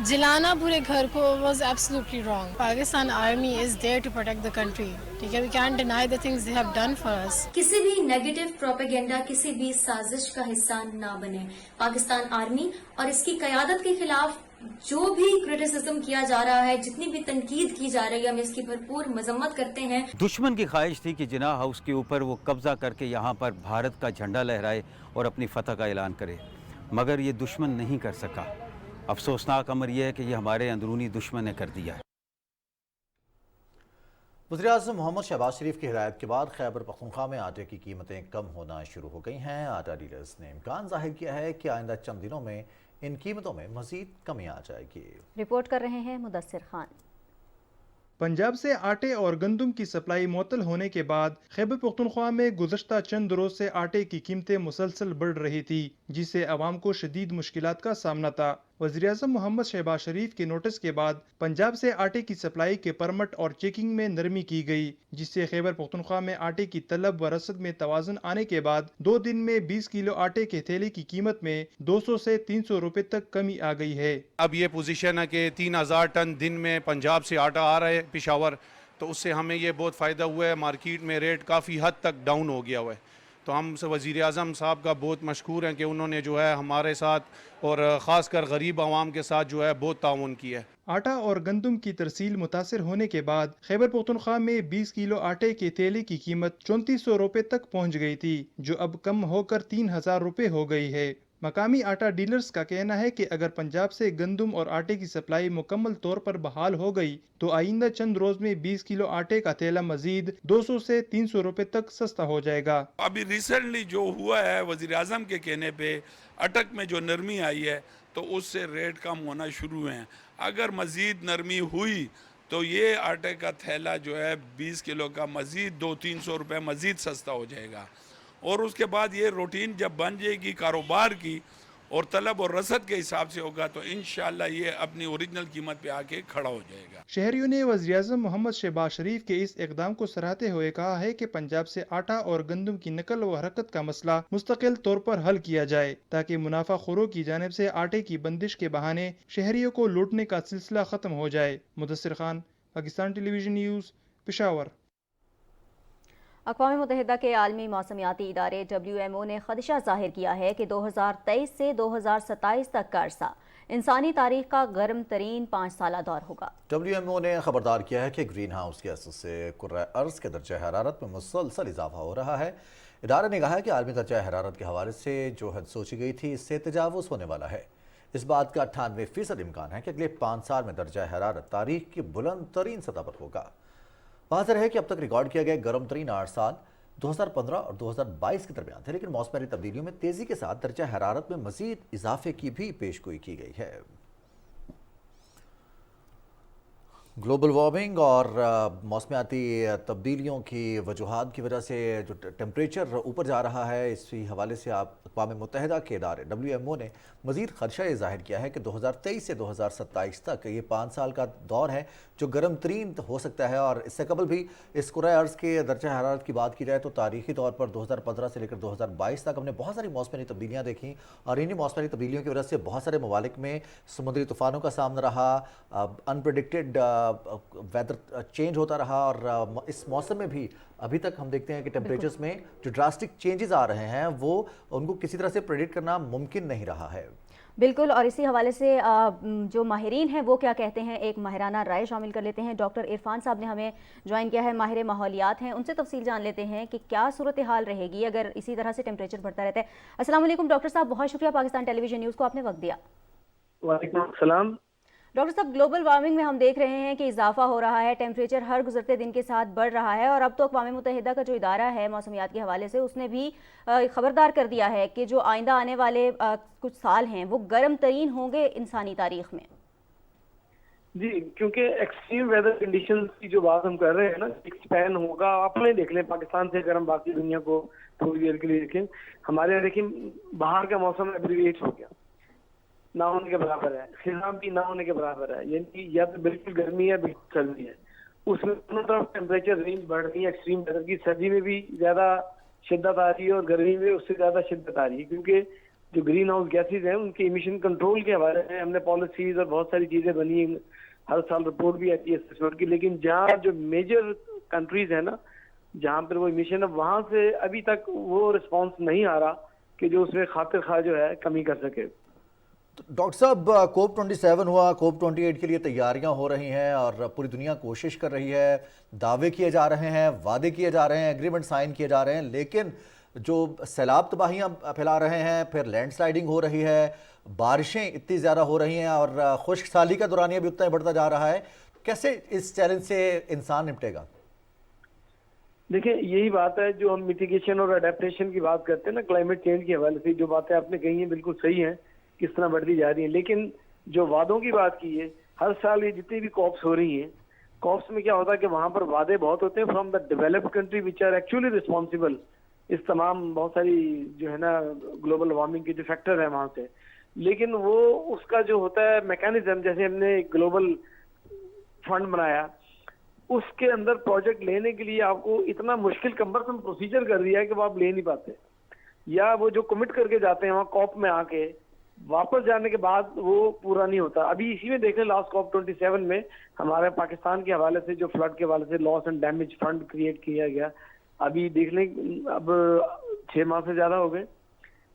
جلانا پورے گھر کو was absolutely wrong. Pakistan Army is there to protect the country. ٹھیک ہے، we can't deny the things they have done for us. کسی بھی نیگیٹو پروپیگنڈا، کسی بھی سازش کا حصہ نہ بنے۔ پاکستان آرمی اور اس کی قیادت کے خلاف جو بھی کرٹیسزم کیا جا رہا ہے، جتنی بھی تنقید کی جا رہی ہے، ہم اس کی بھرپور مذمت کرتے ہیں۔ دشمن کی خواہش تھی کہ جناح ہاؤس کے اوپر وہ قبضہ کر کے یہاں پر بھارت کا جھنڈا لہرائے اور اپنی فتح کا اعلان کرے، مگر یہ دشمن نہیں کر سکا۔ افسوسناک امر یہ ہے کہ یہ ہمارے اندرونی دشمن نے کر دیا ہے۔ وزیراعظم محمد شہباز شریف کی ہدایت کے بعد خیبر پختونخوا میں آٹے کی قیمتیں کم ہونا شروع ہو گئی ہیں۔ آٹا ڈیلرز نے امکان ظاہر کیا ہے کہ آئندہ چند دنوں میں ان قیمتوں میں مزید کمی آ جائے گی۔ رپورٹ کر رہے ہیں مدثر خان۔ پنجاب سے آٹے اور گندم کی سپلائی معطل ہونے کے بعد خیبر پختونخوا میں گزشتہ چند روز سے آٹے کی قیمتیں مسلسل بڑھ رہی تھی۔ जिससे आवाम को शदीद मुश्किलात का सामना था। वज़ीर-ए-आज़म मोहम्मद शहबाज शरीफ के नोटिस के बाद पंजाब से आटे की सप्लाई के परमिट और चेकिंग में नरमी की गई, जिससे खैबर पख्तूनख्वा में आटे की तलब व रसद में तवाज़ुन आने के बाद 2 दिन में 20 किलो आटे के थैले की कीमत में 200 से 300 रुपए तक कमी आ गई है। अब ये पोजीशन है कि 3000 टन दिन में पंजाब से आटा आ रहा है पेशावर, तो उससे हमें ये बहुत फ़ायदा हुआ है। मार्केट में रेट काफ़ी हद तक डाउन हो गया हुआ है, तो हम वज़ीर आज़म साहब का बहुत मशकूर हैं कि उन्होंने जो है हमारे साथ और ख़ास कर गरीब आवाम के साथ जो है बहुत ताउन किया है। आटा और गंदम की तरसील मुतासर होने के बाद खैबर पख्तूनख्वा में 20 किलो आटे के थैले की कीमत 3400 रुपए तक पहुंच गई थी, जो अब कम होकर 3000 रुपए हो गई है। मकामी आटा डीलर्स का कहना है कि अगर पंजाब से गंदम और आटे की सप्लाई मुकम्मल तौर पर बहाल हो गई तो आइंदा चंद रोज में 20 किलो आटे का थैला मजीद 200 से 300 रुपए तक सस्ता हो जाएगा। अभी रिसेंटली जो हुआ है वज़ीर आज़म के कहने पे अटक में जो नरमी आई है तो उससे रेट कम होना शुरू हुए हैं। अगर मजीद नरमी हुई तो ये आटे का थैला जो है 20 किलो का मजीद 200-300 रुपये मजीद सस्ता हो जाएगा, और उसके बाद ये रूटीन जब बन जाएगी कारोबार की और तलब और रसद के हिसाब से होगा तो इंशाअल्लाह ये अपनी ओरिजिनल कीमत पे आके खड़ा हो जाएगा। शहरियों ने वज़ीर-ए-आज़म मोहम्मद शहबाज शरीफ के इस इक़दाम को सराहते हुए कहा है कि पंजाब से आटा और गंदम की नकल व हरकत का मसला मुस्तकिल तौर पर हल किया जाए, ताकि मुनाफाखोरों की जानिब से आटे की बंदिश के बहाने शहरियों को लूटने का सिलसिला ख़त्म हो जाए। Mudassir Khan, Pakistan television news, Peshawar. अक़वाम मुत्तहिदा के आलमी मौसमियाती इदारे WMO ने खदशा जाहिर किया है कि 2023 से 2027 तक का अरसा इंसानी तारीख का गर्म तरीन 5 साला दौर होगा। WMO ने खबरदार किया है कि ग्रीन हाउस गैसों से कुर्रा अर्ज़ के दर्जा हरारत में मुसलसल इजाफा हो रहा है। इदारे ने कहा है कि आलमी दर्जा हरारत के हवाले से जो हद सोची गई थी इससे तजावुज़ होने वाला है। इस बात का 98% इम्कान है कि अगले 5 साल में दर्जा हरारत तारीख की बुलंद तरीन सतह पर होगा। वाज़ेह है कि अब तक रिकॉर्ड किया गया गर्म तरीन 8 साल 2015 और 2022 के दरमियान थे, लेकिन मौसमी तब्दीलियों में तेज़ी के साथ दर्जा हरारत में मज़ीद इजाफे की भी पेशगोई की गई है। ग्लोबल वार्मिंग और मौसमियाती तब्दीलियों की वजूहात की वजह से जो टेम्परेचर ऊपर जा रहा है, इसी हवाले से अक़वाम मुत्तहिदा के इदारे WMO ने मज़ीद खदशा ये ज़ाहिर किया है कि 2023 से 2027 तक ये 5 साल का दौर है जो गर्म तरीन हो सकता है। और इससे कबल भी इस कुर्रा अर्ज़ के दर्जा हरारत की बात की जाए तो तारीख़ी तौर पर 2015 से लेकर 2022 तक हमने बहुत सारी मौसमी तब्दीलियाँ देखी, और इन्हीं मौसमी तब्दीलियों की वजह से बहुत सारे ममालिक में समुद्री तूफ़ानों का सामना रहा, अनप्रेडिक्टेड वेदर चेंज होता रहा, और इस मौसम में भी अभी तक हम देखते हैं कि टेम्परेचर्स में जो ड्रास्टिक चेंजेस आ रहे हैं वो उनको किसी तरह से प्रेडिक्ट करना मुमकिन नहीं रहा है। बिल्कुल, और इसी हवाले से जो माहिरीन हैं वो क्या कहते हैं, एक माहिराना राय शामिल कर लेते हैं। डॉक्टर इरफान साहब ने हमें ज्वाइन किया है, माहिर माहौलियात हैं, उनसे तफसील जान लेते हैं कि क्या सूरत हाल रहेगी अगर इसी तरह से टेम्परेचर बढ़ता रहता है। अस्सलाम वालेकुम डॉक्टर साहब, बहुत शुक्रिया पाकिस्तान टेलीविजन न्यूज़ को आपने वक्त दिया। वालेकुम अस्सलाम। डॉक्टर साहब, ग्लोबल वार्मिंग में हम देख रहे हैं कि इजाफा हो रहा है, टेम्परेचर हर गुजरते दिन के साथ बढ़ रहा है, और अब तो अक़वाम मुत्तहिदा का जो इदारा है मौसमियात के हवाले से उसने भी खबरदार कर दिया है कि जो आइंदा आने वाले कुछ साल हैं वो गर्म तरीन होंगे इंसानी तारीख में। जी, क्योंकि एक्सट्रीम वेदर कंडीशंस की जो बात हम कर रहे हैं ना, एक्सपैन होगा। आपने देख लें पाकिस्तान से अगर हम बाकी दुनिया को थोड़ी देर के लिए देखें, हमारे यहाँ देखिए बाहर का मौसम एब्रिविएट हो गया, ना होने के बराबर है, खिज़ां भी ना होने के बराबर है, यानी या तो बिल्कुल गर्मी है बिल्कुल सर्दी है। उसमें दोनों तरफ टेम्परेचर रेंज बढ़ रही है एक्सट्रीम वेदर की। सर्दी में भी ज़्यादा शिद्दत आ रही है और गर्मी में उससे ज़्यादा शिद्दत आ रही है, क्योंकि जो ग्रीन हाउस गैसेज हैं उनके इमिशन कंट्रोल के हवाले से हमने पॉलिसीज और बहुत सारी चीज़ें बनी हैं, हर साल रिपोर्ट भी आती है असेसमेंट की। लेकिन जहाँ जो मेजर कंट्रीज है ना, जहाँ पर वो इमिशन है, वहाँ से अभी तक वो रिस्पॉन्स नहीं आ रहा कि जो उसमें खातिर खा जो है कमी कर सके। डॉक्टर साहब, COP27 हुआ, COP28 के लिए तैयारियां हो रही हैं और पूरी दुनिया कोशिश कर रही है, दावे किए जा रहे हैं, वादे किए जा रहे हैं, एग्रीमेंट साइन किए जा रहे हैं, लेकिन जो सैलाब तबाहियां फैला रहे हैं, फिर लैंडस्लाइडिंग हो रही है, बारिशें इतनी ज़्यादा हो रही हैं और खुश्क साली का दौरानिया भी उतना ही बढ़ता जा रहा है, कैसे इस चैलेंज से इंसान निपटेगा? देखिए, यही बात है जो हम मिटिगेशन और अडेप्टेशन की बात करते हैं ना, क्लाइमेट चेंज के हवाले से जो बातें आपने कही हैं बिल्कुल सही हैं, किस तरह बढ़ती जा रही है। लेकिन जो वादों की बात की है, हर साल ये जितनी भी कॉप्स हो रही हैं, कॉप्स में क्या होता है कि वहाँ पर वादे बहुत होते हैं from the developed country which are actually responsible इस तमाम बहुत सारी जो है ना ग्लोबल वार्मिंग के जो फैक्टर है वहाँ से, लेकिन वो उसका जो होता है मैकेनिज्म, जैसे हमने एक ग्लोबल फंड बनाया, उसके अंदर प्रोजेक्ट लेने के लिए आपको इतना मुश्किल कम्बरसम प्रोसीजर कर दिया है कि वो आप ले नहीं पाते, या वो जो कमिट करके जाते हैं वहाँ कॉप में आके वापस जाने के बाद वो पूरा नहीं होता। अभी इसी में देख लें लास्ट कॉप 27 में हमारे पाकिस्तान के हवाले से जो फ्लड के हवाले से loss and damage fund create किया गया, अभी देख लें अब 6 माह से ज्यादा हो गए,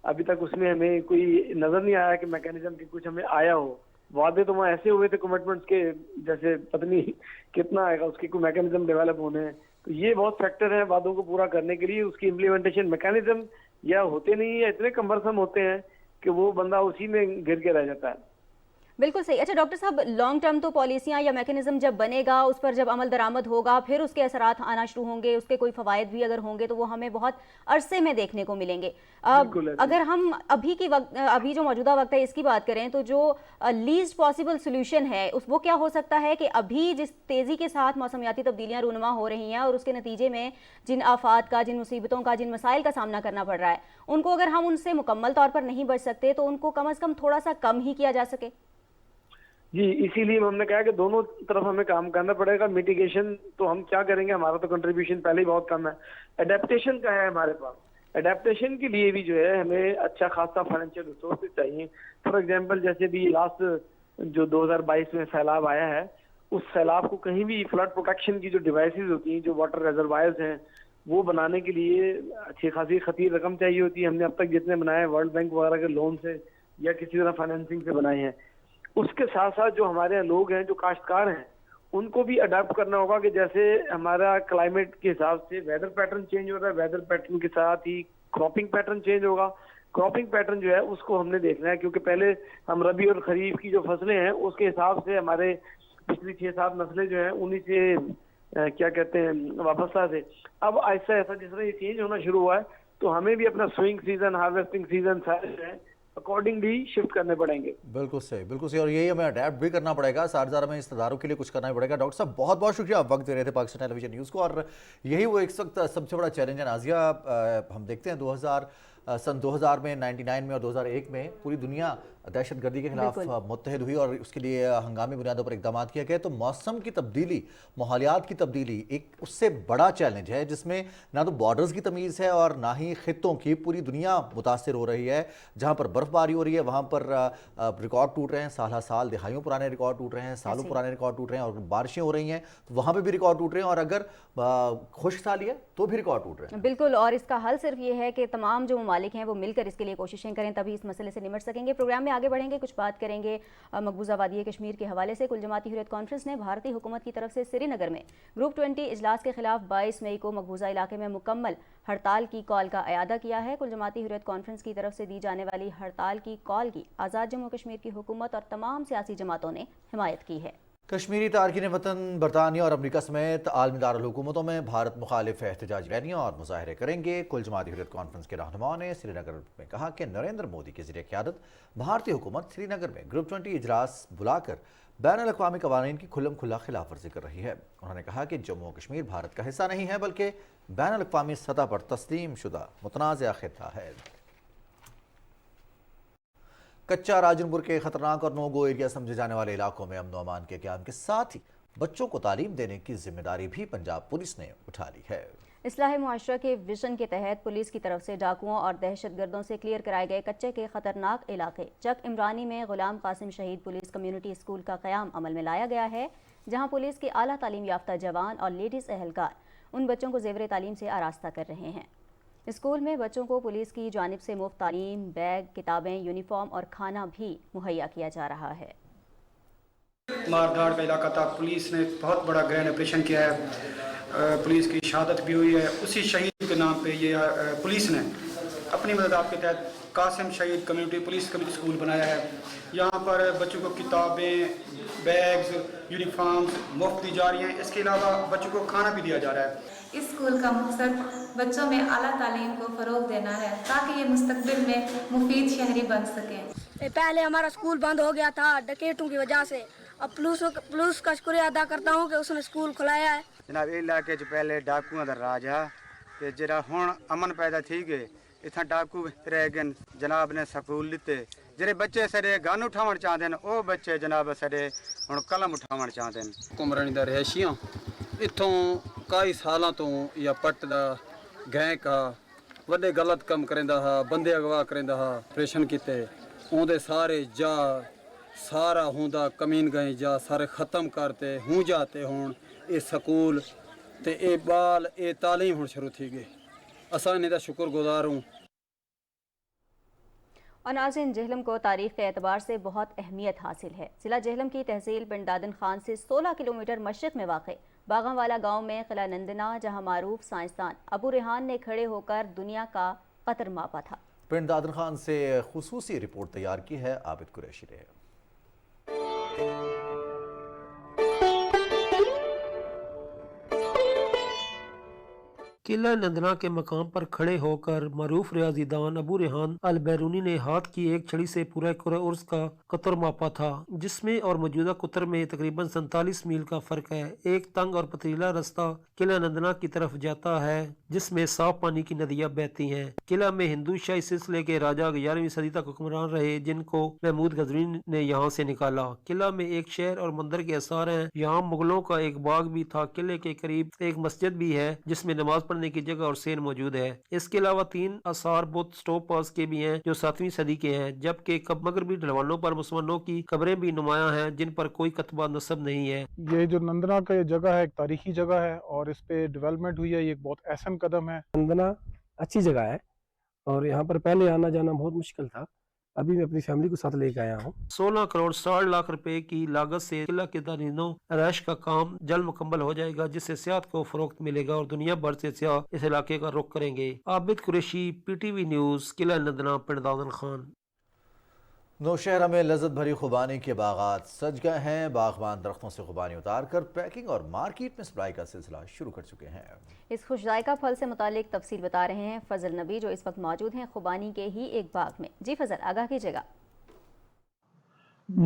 अभी तक उसमें हमें कोई नजर नहीं आया कि मैकेनिज्म की कुछ हमें आया हो। वादे तो वहाँ ऐसे हुए थे कमिटमेंट्स के, जैसे पता नहीं कितना आएगा, उसके कोई मैकेनिज्म डेवलप होने हैं। तो ये बहुत फैक्टर है वादों को पूरा करने के लिए, उसकी इम्प्लीमेंटेशन मैकेनिज्म या होते नहीं या इतने कम्बरसम होते हैं कि वो बंदा उसी में घिर के रह जाता है। बिल्कुल सही। अच्छा डॉक्टर साहब, लॉन्ग टर्म तो पॉलिसियां या मैकेनिज्म जब बनेगा, उस पर जब अमल दरामद होगा, फिर उसके असरात आना शुरू होंगे, उसके कोई फवायद भी अगर होंगे तो वो हमें बहुत अरसे में देखने को मिलेंगे। अगर हम अभी जो मौजूदा वक्त है इसकी बात करें तो जो लीस्ट पॉसिबल सोल्यूशन है वो क्या हो सकता है कि अभी जिस तेज़ी के साथ मौसमियाती तब्दीलियाँ रूनुमा हो रही हैं और उसके नतीजे में जिन आफात का, जिन मुसीबतों का, जिन मसाइल का सामना करना पड़ रहा है, उनको अगर हम उनसे मुकम्मल तौर पर नहीं बच सकते तो उनको कम अज़ कम थोड़ा सा कम ही किया जा सके। जी, इसीलिए हमने कहा कि दोनों तरफ हमें काम करना पड़ेगा। मिटिगेशन तो हम क्या करेंगे, हमारा तो कंट्रीब्यूशन पहले ही बहुत कम है। एडेप्टेशन का है हमारे पास, एडेप्टेशन के लिए भी जो है हमें अच्छा खासा फाइनेंशियल रिसोर्सेज चाहिए। फॉर एग्जांपल जैसे भी लास्ट जो 2022 में सैलाब आया है, उस सैलाब को कहीं भी फ्लड प्रोटेक्शन की जो डिवाइसेज होती हैं, जो वाटर रिजर्वायर्स हैं, वो बनाने के लिए अच्छी खासी खतीर रकम चाहिए होती है। हमने अब तक जितने बनाए वर्ल्ड बैंक वगैरह के लोन से या किसी तरह फाइनेंसिंग से बनाए हैं। उसके साथ साथ जो हमारे यहाँ लोग हैं, जो काश्तकार हैं, उनको भी अडाप्ट करना होगा कि जैसे हमारा क्लाइमेट के हिसाब से वेदर पैटर्न चेंज हो रहा है, वेदर पैटर्न के साथ ही क्रॉपिंग पैटर्न चेंज होगा। क्रॉपिंग पैटर्न जो है उसको हमने देखना है, क्योंकि पहले हम रबी और खरीफ की जो फसलें हैं उसके हिसाब से हमारे पिछली 6-7 नस्लें जो हैं उन्हीं से क्या कहते हैं वाबस्ता थे। अब ऐसा ऐसा जिस तरह ये चेंज होना शुरू हुआ है तो हमें भी अपना स्विंग सीजन, हार्वेस्टिंग सीजन सारे जो है अकॉर्डिंगली शिफ्ट करने पड़ेंगे। बिल्कुल सही, बिल्कुल सही, और यही हमें अडेप्ट भी करना पड़ेगा। साथ में इस इदारों के लिए कुछ करना ही पड़ेगा। डॉक्टर साहब बहुत बहुत शुक्रिया, आप वक्त दे रहे थे पाकिस्तान टेलीविजन न्यूज़ को। और यही वो एक वक्त सबसे बड़ा चैलेंज है नाजिया। हम देखते हैं सन 2000 में, 99 में और 2001 में पूरी दुनिया दहशतगर्दी के खिलाफ मुत्तहिद हुई और उसके लिए हंगामी बुनियादों पर इकदाम किया गया। तो मौसम की तब्दीली, माहौलियात की तब्दीली एक उससे बड़ा चैलेंज है जिसमें ना तो बॉर्डर्स की तमीज़ है और ना ही खित्तों की, पूरी दुनिया मुतासर हो रही है। जहाँ पर बर्फ़बारी हो रही है वहाँ पर रिकॉर्ड टूट रहे हैं, साल दहाइयों पुराने रिकॉर्ड टूट रहे हैं, सालों पुराने रिकॉर्ड टूट रहे हैं। और बारिशें हो रही हैं तो वहाँ पर भी रिकॉर्ड टूट रहे हैं, और अगर खुश्क साली है तो भी रिकॉर्ड टूट रहे हैं। बिल्कुल, और इसका हल सिर्फ ये है कि तमाम जो ममालिक हैं वो मिलकर इसके लिए कोशिशें करें, तभी इस मसले से निमट सकेंगे। प्रोग्राम में आगे बढ़ेंगे, कुछ बात करेंगे मकबूजा वादी कश्मीर के हवाले से। कुल जमाती हुर्रियत कॉन्फ्रेंस ने भारतीय हुकूमत की तरफ से श्रीनगर में ग्रुप 20 इजलास के खिलाफ 22 मई को मकबूजा इलाके में मुकम्मल हड़ताल की कॉल का अयादा किया है। कुल जमाती हुर्रियत कॉन्फ्रेंस की तरफ से दी जाने वाली हड़ताल की कॉल की आज़ाद जम्मू कश्मीर की हुकूमत और तमाम सियासी जमातों ने हिमायत की है। कश्मीरी तारकीन वतन बरतानिया और अमरीका समेत आलमी दारुल-हुकूमतों में भारत मुखालिफ एहतजाजी रैलियाँ और मुजाहरे करेंगे। कुल जमाती हुर्रियत कॉन्फ्रेंस के रहनुमाओं ने श्रीनगर में कहा कि नरेंद्र मोदी के ज़रिए क़यादत भारतीय हुकूमत श्रीनगर में ग्रुप 20 इजलास बुलाकर बैनुल-अक़वामी क़वानीन की खुल्लम खुल्ला खिलाफ वर्जी कर रही है। उन्होंने कहा कि जम्मू कश्मीर भारत का हिस्सा नहीं है बल्कि बैनुल-अक़वामी सतह पर तस्लीम शुदा मुतनाज़ा खित्ता है। कच्चा राजनपुर के खतरनाक और नो गो एरिया समझे जाने वाले इलाकों में अमन अमान के क़याम के साथ ही बच्चों को तालीम देने की जिम्मेदारी भी पंजाब पुलिस ने उठा ली है। इस्लाह मुआशरा के विजन के तहत पुलिस की तरफ से डाकुओं और दहशतगर्दों से क्लियर कराए गए कच्चे के खतरनाक इलाके चक इमरानी में गुलाम कासिम शहीद पुलिस कम्युनिटी स्कूल का क़याम अमल में लाया गया है, जहाँ पुलिस के आला तालीम याफ्ता जवान और लेडीज़ एहलकार उन बच्चों को ज़ेवर तालीम से आरास्ता कर रहे हैं। स्कूल में बच्चों को पुलिस की जानिब से मुफ्त तालीम, बैग, किताबें, यूनिफॉर्म और खाना भी मुहैया किया जा रहा है। मारधाड़ का इलाका था, पुलिस ने बहुत बड़ा ग्रैंड ऑपरेशन किया है, पुलिस की शहादत भी हुई है। उसी शहीद के नाम पे ये पुलिस ने अपनी मदद के तहत कासिम शहीद कम्युनिटी पुलिस कम्युनिटी स्कूल बनाया है। यहाँ पर बच्चों को किताबें, बैग्स, यूनिफॉर्म्स मुफ्त दी जा रही हैं। इसके अलावा बच्चों को खाना भी दिया जा रहा है। इस स्कूल का मकसद बच्चों में आला तालीम को फ़रोग देना है ताकि ये मुस्तकबिल में मुफीद शहरी बन सकें। पहले हमारा स्कूल बंद हो गया था डकैतों की वजह से, अब पुलिस का शुक्रिया अदा करता हूँ कि उसने स्कूल खुलाया है। जनाब इलाके च पहले डाकुओं का राज है, ਤੇ ਜਿਹੜਾ ਹੁਣ ਅਮਨ ਪੈਦਾ ਥੀ ਗਏ ਇਥਾਂ ਡਾਕੂ ਰਹਿ ਗਏ ਜਨਾਬ ਨੇ ਸਕੂਲ ਦਿੱਤੇ ਜਿਹੜੇ ਬੱਚੇ ਸਾਡੇ ਗਨ ਉਠਾਉਣ ਚਾਹੁੰਦੇ ਨੇ ਉਹ ਬੱਚੇ ਜਨਾਬ ਸਾਡੇ ਹੁਣ ਕਲਮ ਉਠਾਉਣ ਚਾਹੁੰਦੇ ਨੇ। ਕੁਮਰਾਣੀ ਦਾ ਰਹਿਸ਼ੀਆਂ ਇੱਥੋਂ ਕਈ ਸਾਲਾਂ ਤੋਂ ਜਾਂ ਪੱਟ ਦਾ ਗੈਂਕ ਆ ਵੱਡੇ ਗਲਤ ਕੰਮ ਕਰਿੰਦਾ ਹਾਂ ਬੰਦੇ ਅਗਵਾ ਕਰਿੰਦਾ ਹਾਂ ਆਪਰੇਸ਼ਨ ਕੀਤੇ ਉਹਦੇ ਸਾਰੇ ਜਾ ਸਾਰਾ ਹੁੰਦਾ ਕਮੀਨ ਗਏ ਜਾ ਸਾਰੇ ਖਤਮ ਕਰਤੇ ਹੂੰ ਜਾते ਹੁਣ ਇਹ ਸਕੂਲ ਤੇ ਇਹ ਬਾਲ ਇਹ तालीम ਹੁਣ शुरू थी गई असा इन्हें दा शुक्रगुजार हूँ। और नाज़रीन, जेहलम को तारीख़ के एतबार से बहुत अहमियत हासिल है। ज़िला जेहलम की तहसील बिन दादन खान से 16 किलोमीटर मशरक़ में वाक़ बागांवाला गाँव में किला नंदना, जहाँ मारूफ साइंसदान अबू रेहान ने खड़े होकर दुनिया का कतर मापा था। बिन दादन खान से खुसूसी रिपोर्ट तैयार की है आबिद कुरैशी ने। किला नंदना के मकाम पर खड़े होकर मरूफ रियाजीदान अबू रेहान अल बैरूनी ने हाथ की एक छड़ी से पूरा उर्स का कतर मापा था, जिसमें और मौजूदा कुतर में तकरीबन 47 मील का फर्क है। एक तंग और पथरीला रास्ता किला नंदना की तरफ जाता है, जिसमें साफ पानी की नदियां बहती हैं। किला में हिंदू शाही सिलसिले के राजा 11वीं सदी तक हुक्मरान रहे, जिनको महमूद गजनी ने यहाँ से निकाला। किला में एक शहर और मंदिर के आसार हैं। यहाँ मुगलों का एक बाग भी था। किले के करीब एक मस्जिद भी है, जिसमें नमाज पढ़ने की जगह और सेन मौजूद है। इसके अलावा 3 आसार बुत स्टोप पास के भी हैं, जो 7वीं सदी के हैं, जबकि मगरबी ढलवानों पर मुसलमानों की कब्रें भी नुमाया हैं, जिन पर कोई कतबा नस्ब नहीं है। ये जो नंदना का ये जगह है एक तारीखी जगह है और इस पे डेवलपमेंट हुई है, ये एक बहुत अहम कदम है। नंदना अच्छी जगह है और यहाँ पर पहले आना जाना बहुत मुश्किल था, अभी मैं अपनी फैमिली को साथ लेकर आया हूँ। 16 करोड़ 60 लाख रुपए की लागत से किला के दानिनों रैश का काम जल्द मुकम्मल हो जाएगा, जिससे सियाहत को फरोख्त मिलेगा और दुनिया भर से सियाह इस इलाके का रुख करेंगे। आबिद कुरैशी, PTV न्यूज़, किला नंदना, पिंड दादन खान। नौशहरा में लज्जत भरी खुबानी के बागात सज गए हैं। बागबान दरख्तों से खुबानी उतार कर पैकिंग और मार्केट में सप्लाई का सिलसिला शुरू कर चुके हैं। इस खुश जायका फल से मुतालिक तफसील बता रहे हैं फजल नबी, जो इस वक्त मौजूद हैं खुबानी के ही एक बाग में। जी फजल, आगाह कीजिएगा।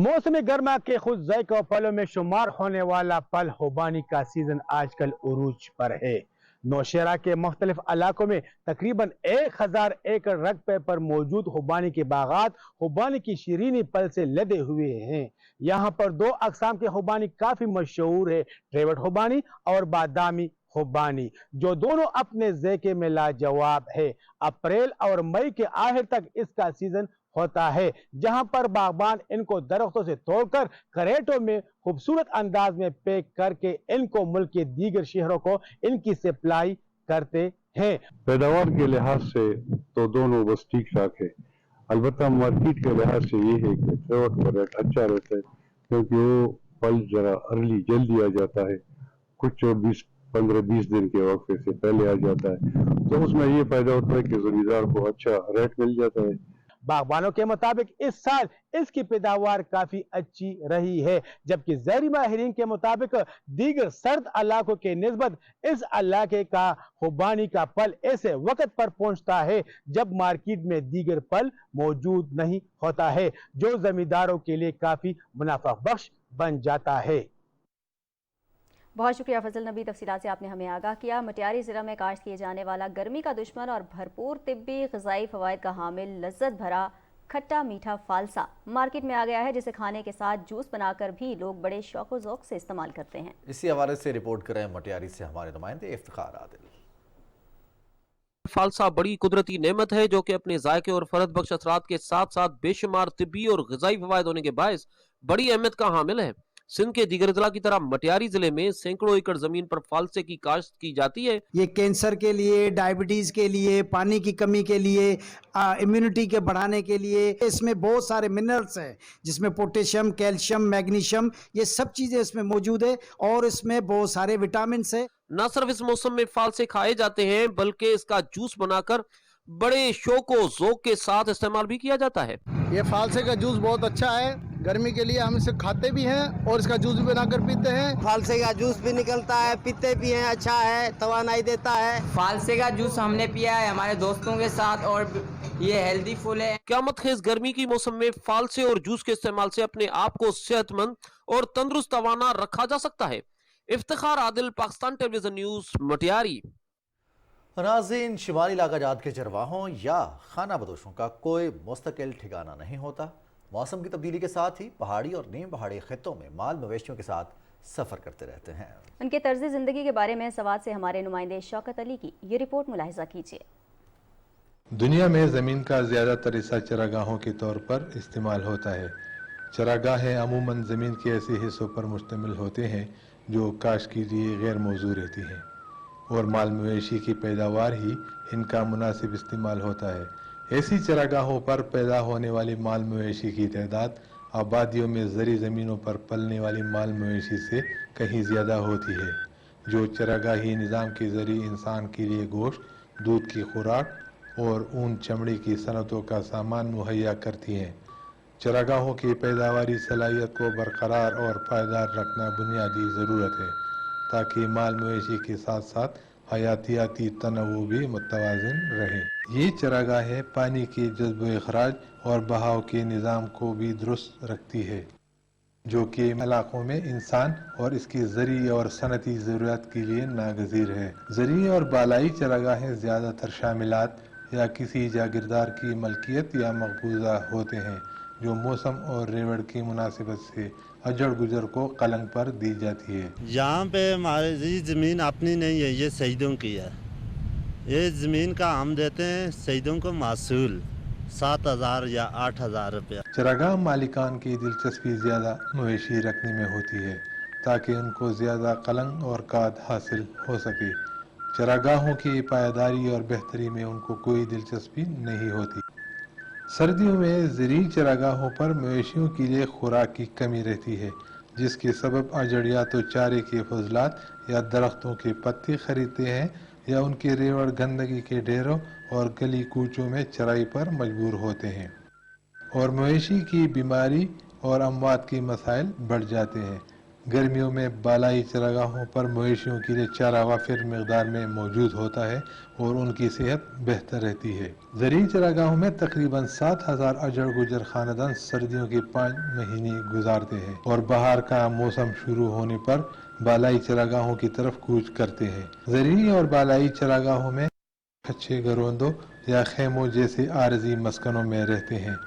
मौसम गर्मा के खुश जायका फलों में शुमार होने वाला फल खुबानी का सीजन आजकल उरूज पर है। नौशहरा के मुख्तलिफ इलाकों में तकरीबन 1000 एकड़ रकबे पर मौजूद खुबानी के बागात खुबानी की शीरीनी फल से लदे हुए हैं। यहाँ पर 2 अकसाम के खुबानी काफी मशहूर है, ट्रेवट खुबानी और बादामी खुबानी, जो दोनों अपने ज़ायके में लाजवाब है। अप्रैल और मई के आखिर तक इसका सीजन होता है, जहां पर बागबान इनको दरख्तों से तोड़कर करेटों में खूबसूरत अंदाज में पैक करके इनको मुल्क के दीगर शहरों को इनकी सप्लाई करते हैं। पैदावार के लिहाज से तो दोनों बस ठीक ठाक है, अलबत्ता मार्केट के लिहाज से ये है कि ट्रेवट का रेट अच्छा रहता है, क्योंकि वो फल जरा अर्ली जल्दी आ जाता है, कुछ 15-20 दिन के वक्फे से पहले आ जाता है, तो उसमें ये फायदा होता है कि जमींदार को अच्छा रेट मिल जाता है। बागबानों के मुताबिक इस साल इसकी पैदावार काफी अच्छी रही है, जबकि ज़ैरी माहिरीन के मुताबिक दीगर सर्द इलाकों के निस्बत इस इलाके का खुबानी का फल ऐसे वक्त पर पहुंचता है जब मार्केट में दीगर फल मौजूद नहीं होता है, जो जमींदारों के लिए काफी मुनाफा बख्श बन जाता है। बहुत शुक्रिया फजल नबी, तफसीलात से आपने हमें आगाह किया। मटियारी ज़िला में काश्त किए जाने वाला गर्मी का दुश्मन और भरपूर तिब्बी ग़िज़ाई फ़वाइद का हामिल लज्जत भरा खट्टा मीठा फालसा मार्केट में आ गया है, जिसे खाने के साथ जूस बनाकर भी लोग बड़े शौक़ व ज़ौक़ से इस्तेमाल करते हैं। इसी हवाले से रिपोर्ट करें मटियारी से हमारे नुमाइंदे इफ्तिखार आदिल। फालसा बड़ी कुदरती नेमत है, जो कि अपने जायके और फरद बख्श असरात के साथ साथ बेशुमार तिब्बी और ग़िज़ाई फ़वाइद होने के बायस बड़ी अहमियत का हामिल है। सिंध के दीगर जिला की तरह मटियारी जिले में सैकड़ों एकड़ जमीन पर फालसे की काश्त की जाती है। ये कैंसर के लिए, डायबिटीज के लिए, पानी की कमी के लिए, इम्यूनिटी के बढ़ाने के लिए, इसमें बहुत सारे मिनरल्स हैं, जिसमें पोटेशियम, कैल्शियम, मैग्नीशियम, ये सब चीजें इसमें मौजूद है और इसमें बहुत सारे विटामिन है। न सिर्फ इस मौसम में फालसे खाए जाते हैं, बल्कि इसका जूस बनाकर बड़े शौक व ज़ौक़ के साथ इस्तेमाल भी किया जाता है। ये फालसे का जूस बहुत अच्छा है, गर्मी के लिए हम इसे खाते भी हैं और इसका जूस भी बनाकर पीते हैं। फालसे का जूस भी निकलता है, पीते भी हैं, अच्छा है, तवानाई देता है। फालसे का जूस हमने पिया है हमारे दोस्तों के साथ और ये हेल्दी फुल है। क़यामत खेज़ गर्मी की मौसम में फालसे और जूस के इस्तेमाल से अपने आप को सेहतमंद और तंदुरुस्त तवाना रखा जा सकता है। Iftikhar Adil, Pakistan television news, Matiari. नाज़रीन, शिमाली इलाका जात के चरवाहों या खाना बदोशों का कोई मुस्तकिल ठिकाना नहीं होता। मौसम की तब्दीली के साथ ही पहाड़ी और नीम पहाड़ी खित्तों में माल मवेशियों के साथ सफ़र करते रहते हैं। उनके तर्ज़ ज़िंदगी के बारे में सवात से हमारे नुमाइंदे शौकत अली की ये रिपोर्ट मुलाहिज़ा कीजिए। दुनिया में ज़मीन का ज़्यादातर हिस्सा चरागाहों के तौर पर इस्तेमाल होता है। चरागाहें अमूमन ज़मीन के ऐसे हिस्सों पर मुश्तमिल होते हैं जो काश के लिए गैर मौजू रहती हैं और माल मवेशी की पैदावार ही इनका मुनासिब इस्तेमाल होता है। ऐसी चरागाहों पर पैदा होने वाली माल मवेशी की तादाद आबादियों में ज़री ज़मीनों पर पलने वाली माल मवेशी से कहीं ज़्यादा होती है, जो चरागाही निज़ाम के ज़रिए इंसान के लिए गोश्त, दूध की खुराक और ऊन चमड़ी की सनतों का सामान मुहैया करती हैं। चरागाहों की पैदावारी सलाहियत को बरकरार और पायदार रखना बुनियादी ज़रूरत है ताकि माल मवेशी के साथ साथ हयातियाती तनवु भी मुतवाज़िन रहे। ये चरागाहें पानी के जज़्ब अखराज और बहाव के निज़ाम को भी दुरुस्त रखती है, जो कि इलाकों में इंसान और इसकी ज़री और सनती ज़रूरत के लिए नागज़ीर है। ज़री और बालाई चरागाहें ज़्यादातर शामिलात या किसी जागीरदार की मलकियत या मकबूजा होते हैं, जो मौसम और रेवड़ की मुनासिबत से अजड़ गुजर को कलंक पर दी जाती है। यहाँ पे हमारी ज़मीन अपनी नहीं है, ये शहीदों की है। ये ज़मीन का हम देते हैं शहीदों को मासूल 7,000 या 8,000 रुपया। चरागाह मालिकान की दिलचस्पी ज़्यादा मवेशी रखने में होती है ताकि उनको ज़्यादा कलंक और काद हासिल हो सके। चरागाहों की पायदारी और बेहतरी में उनको कोई दिलचस्पी नहीं होती। सर्दियों में ज़री चरागाहों पर मवेशियों के लिए खुराक की कमी रहती है, जिसके सबब अजड़ या तो चारे के फजलात या दरख्तों के पत्ते खरीदते हैं या उनके रेवड़ गंदगी के ढेरों और गली कूचों में चराई पर मजबूर होते हैं और मवेशी की बीमारी और अमवात के मसाइल बढ़ जाते हैं। गर्मियों में बालाई चरागाहों पर मवेशियों के लिए चारा वाफिर मकदार में मौजूद होता है और उनकी सेहत बेहतर रहती है। ज़री चरागाहों में तकरीबन 7,000 अजड़ गुजर खानदान सर्दियों के 5 महीने गुजारते हैं और बहार का मौसम शुरू होने पर बालाई चरागाहों की तरफ कूच करते हैं। ज़री और बालाई चरागाहों में अच्छे घरोंदों या खेमों जैसे आरजी मस्कनों में रहते हैं।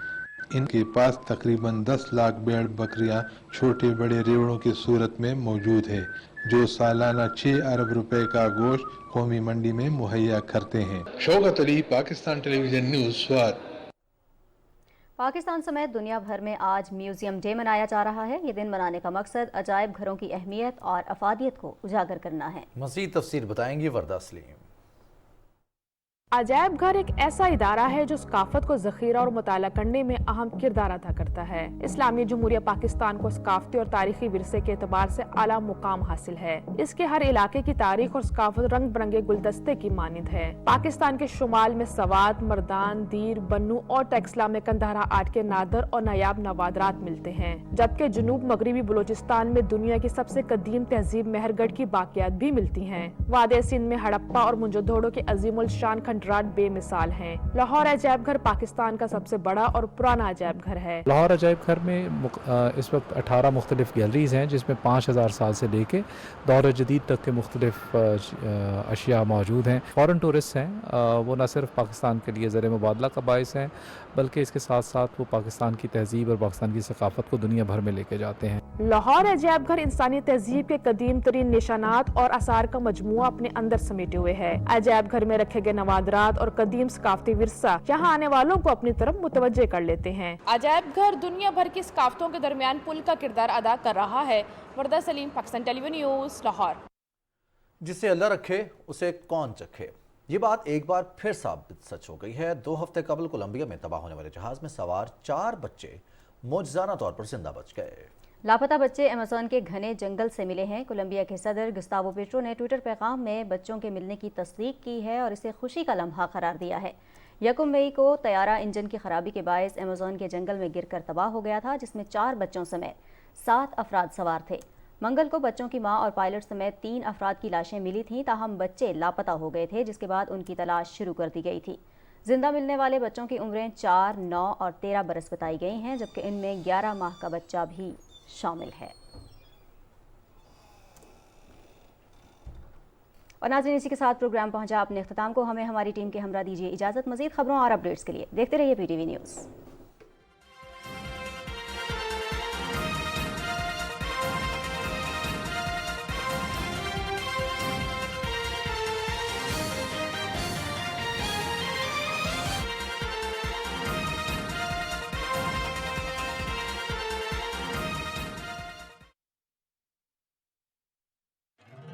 इनके पास तकरीबन 10 लाख भेड़ बकरियां छोटे बड़े रेवड़ों की सूरत में मौजूद है, जो सालाना 6 अरब रुपए का गोश्त कौमी मंडी में मुहैया करते हैं। Shaukat Ali, Pakistan television news, Swat. पाकिस्तान समेत दुनिया भर में आज म्यूजियम डे मनाया जा रहा है। ये दिन मनाने का मकसद अजायब घरों की अहमियत और अफादियत को उजागर करना है। मज़ीद तफसीर बताएंगी वर्दा सलीम। अजायब घर एक ऐसा इदारा है जो सकाफत को ज़ख़ीरा और मुताला करने में अहम किरदार अदा करता है। इस्लामी जमहूरिया पाकिस्तान को सकाफती और तारीखी विरसे के एतबार से आला मुकाम हासिल है। इसके हर इलाके की तारीख और सकाफत रंग बिरंगे गुलदस्ते की मानिंद है। पाकिस्तान के शुमाल में सवात, मर्दान, दीर, बन्नू और टेक्सला में कंधारा आर्ट के नादर और नायाब नवादरात मिलते हैं, जबकि जनूब मगरबी बलोचिस्तान में दुनिया की सबसे कदीम तहजीब मेहरगढ़ की बाकियात भी मिलती हैं। वादे सिंध में हड़प्पा और मुंजोदोड़ो के अजीमुल शान खंडराट बेमिसाल हैं। लाहौर अजायब घर पाकिस्तान का सबसे बड़ा और पुराना अजायब घर है। लाहौर अजायब घर में इस वक्त 18 मुख्तलिफ गैलरीज हैं, जिसमें 5000 साल से लेके दौर जदीद तक के मुख्तलिफ अशिया मौजूद हैं। फॉरेन टूरिस्ट हैं, वो न सिर्फ पाकिस्तान के लिए ज़र मुबादला का बाइस हैं, बल्कि इसके साथ साथ वो पाकिस्तान की तहजीब और पाकिस्तान की सकाफत को दुनिया भर में लेके जाते हैं। लाहौर अजायब घर इंसानी तहजीब के कदीम तरीन निशानात और आसार का मजमुआ अपने अंदर समेटे हुए है। अजायब घर में रखे गए नवादरात और कदीम सकाफती विरसा यहाँ आने वालों को अपनी तरफ मुतवज्जे कर लेते हैं। अजायब घर दुनिया भर की सकाफतों के दरमियान पुल का किरदार अदा कर रहा है। वर्दा सलीम, पाकिस्तान टेलीविजन न्यूज़, लाहौर। जिसे अल्लाह रखे उसे कौन चखे, ये बात एक बार फिर साबित सच हो गई है। 2 हफ्ते कबल कोलंबिया में तबाह होने वाले जहाज में सवार 4 बच्चे मौजज़ाना तौर पर जिंदा बच गए। लापता बच्चे अमेज़न के घने जंगल से मिले हैं। कोलंबिया के सदर गुस्तावो पेट्रो ने ट्विटर पैगाम में बच्चों के मिलने की तस्दीक की है और इसे खुशी का लम्हा करार दिया है। 1 मई को तैयारा इंजन की खराबी के बायस अमेज़न के जंगल में गिरकर तबाह हो गया था, जिसमें 4 बच्चों समेत 7 अफराद सवार थे। मंगल को बच्चों की मां और पायलट समेत 3 अफराद की लाशें मिली थीं, ताहम बच्चे लापता हो गए थे, जिसके बाद उनकी तलाश शुरू कर दी गई थी। जिंदा मिलने वाले बच्चों की उम्रें 4, 9 और 13 बरस बताई गई हैं, जबकि इनमें 11 माह का बच्चा भी शामिल है। और नाज़रीन, इसी के साथ प्रोग्राम पहुंचा अपने अख्ताम को। हमें हमारी टीम के हमरा दीजिए इजाज़त। मज़ीद खबरों और अपडेट्स के लिए देखते रहिए PTV न्यूज़।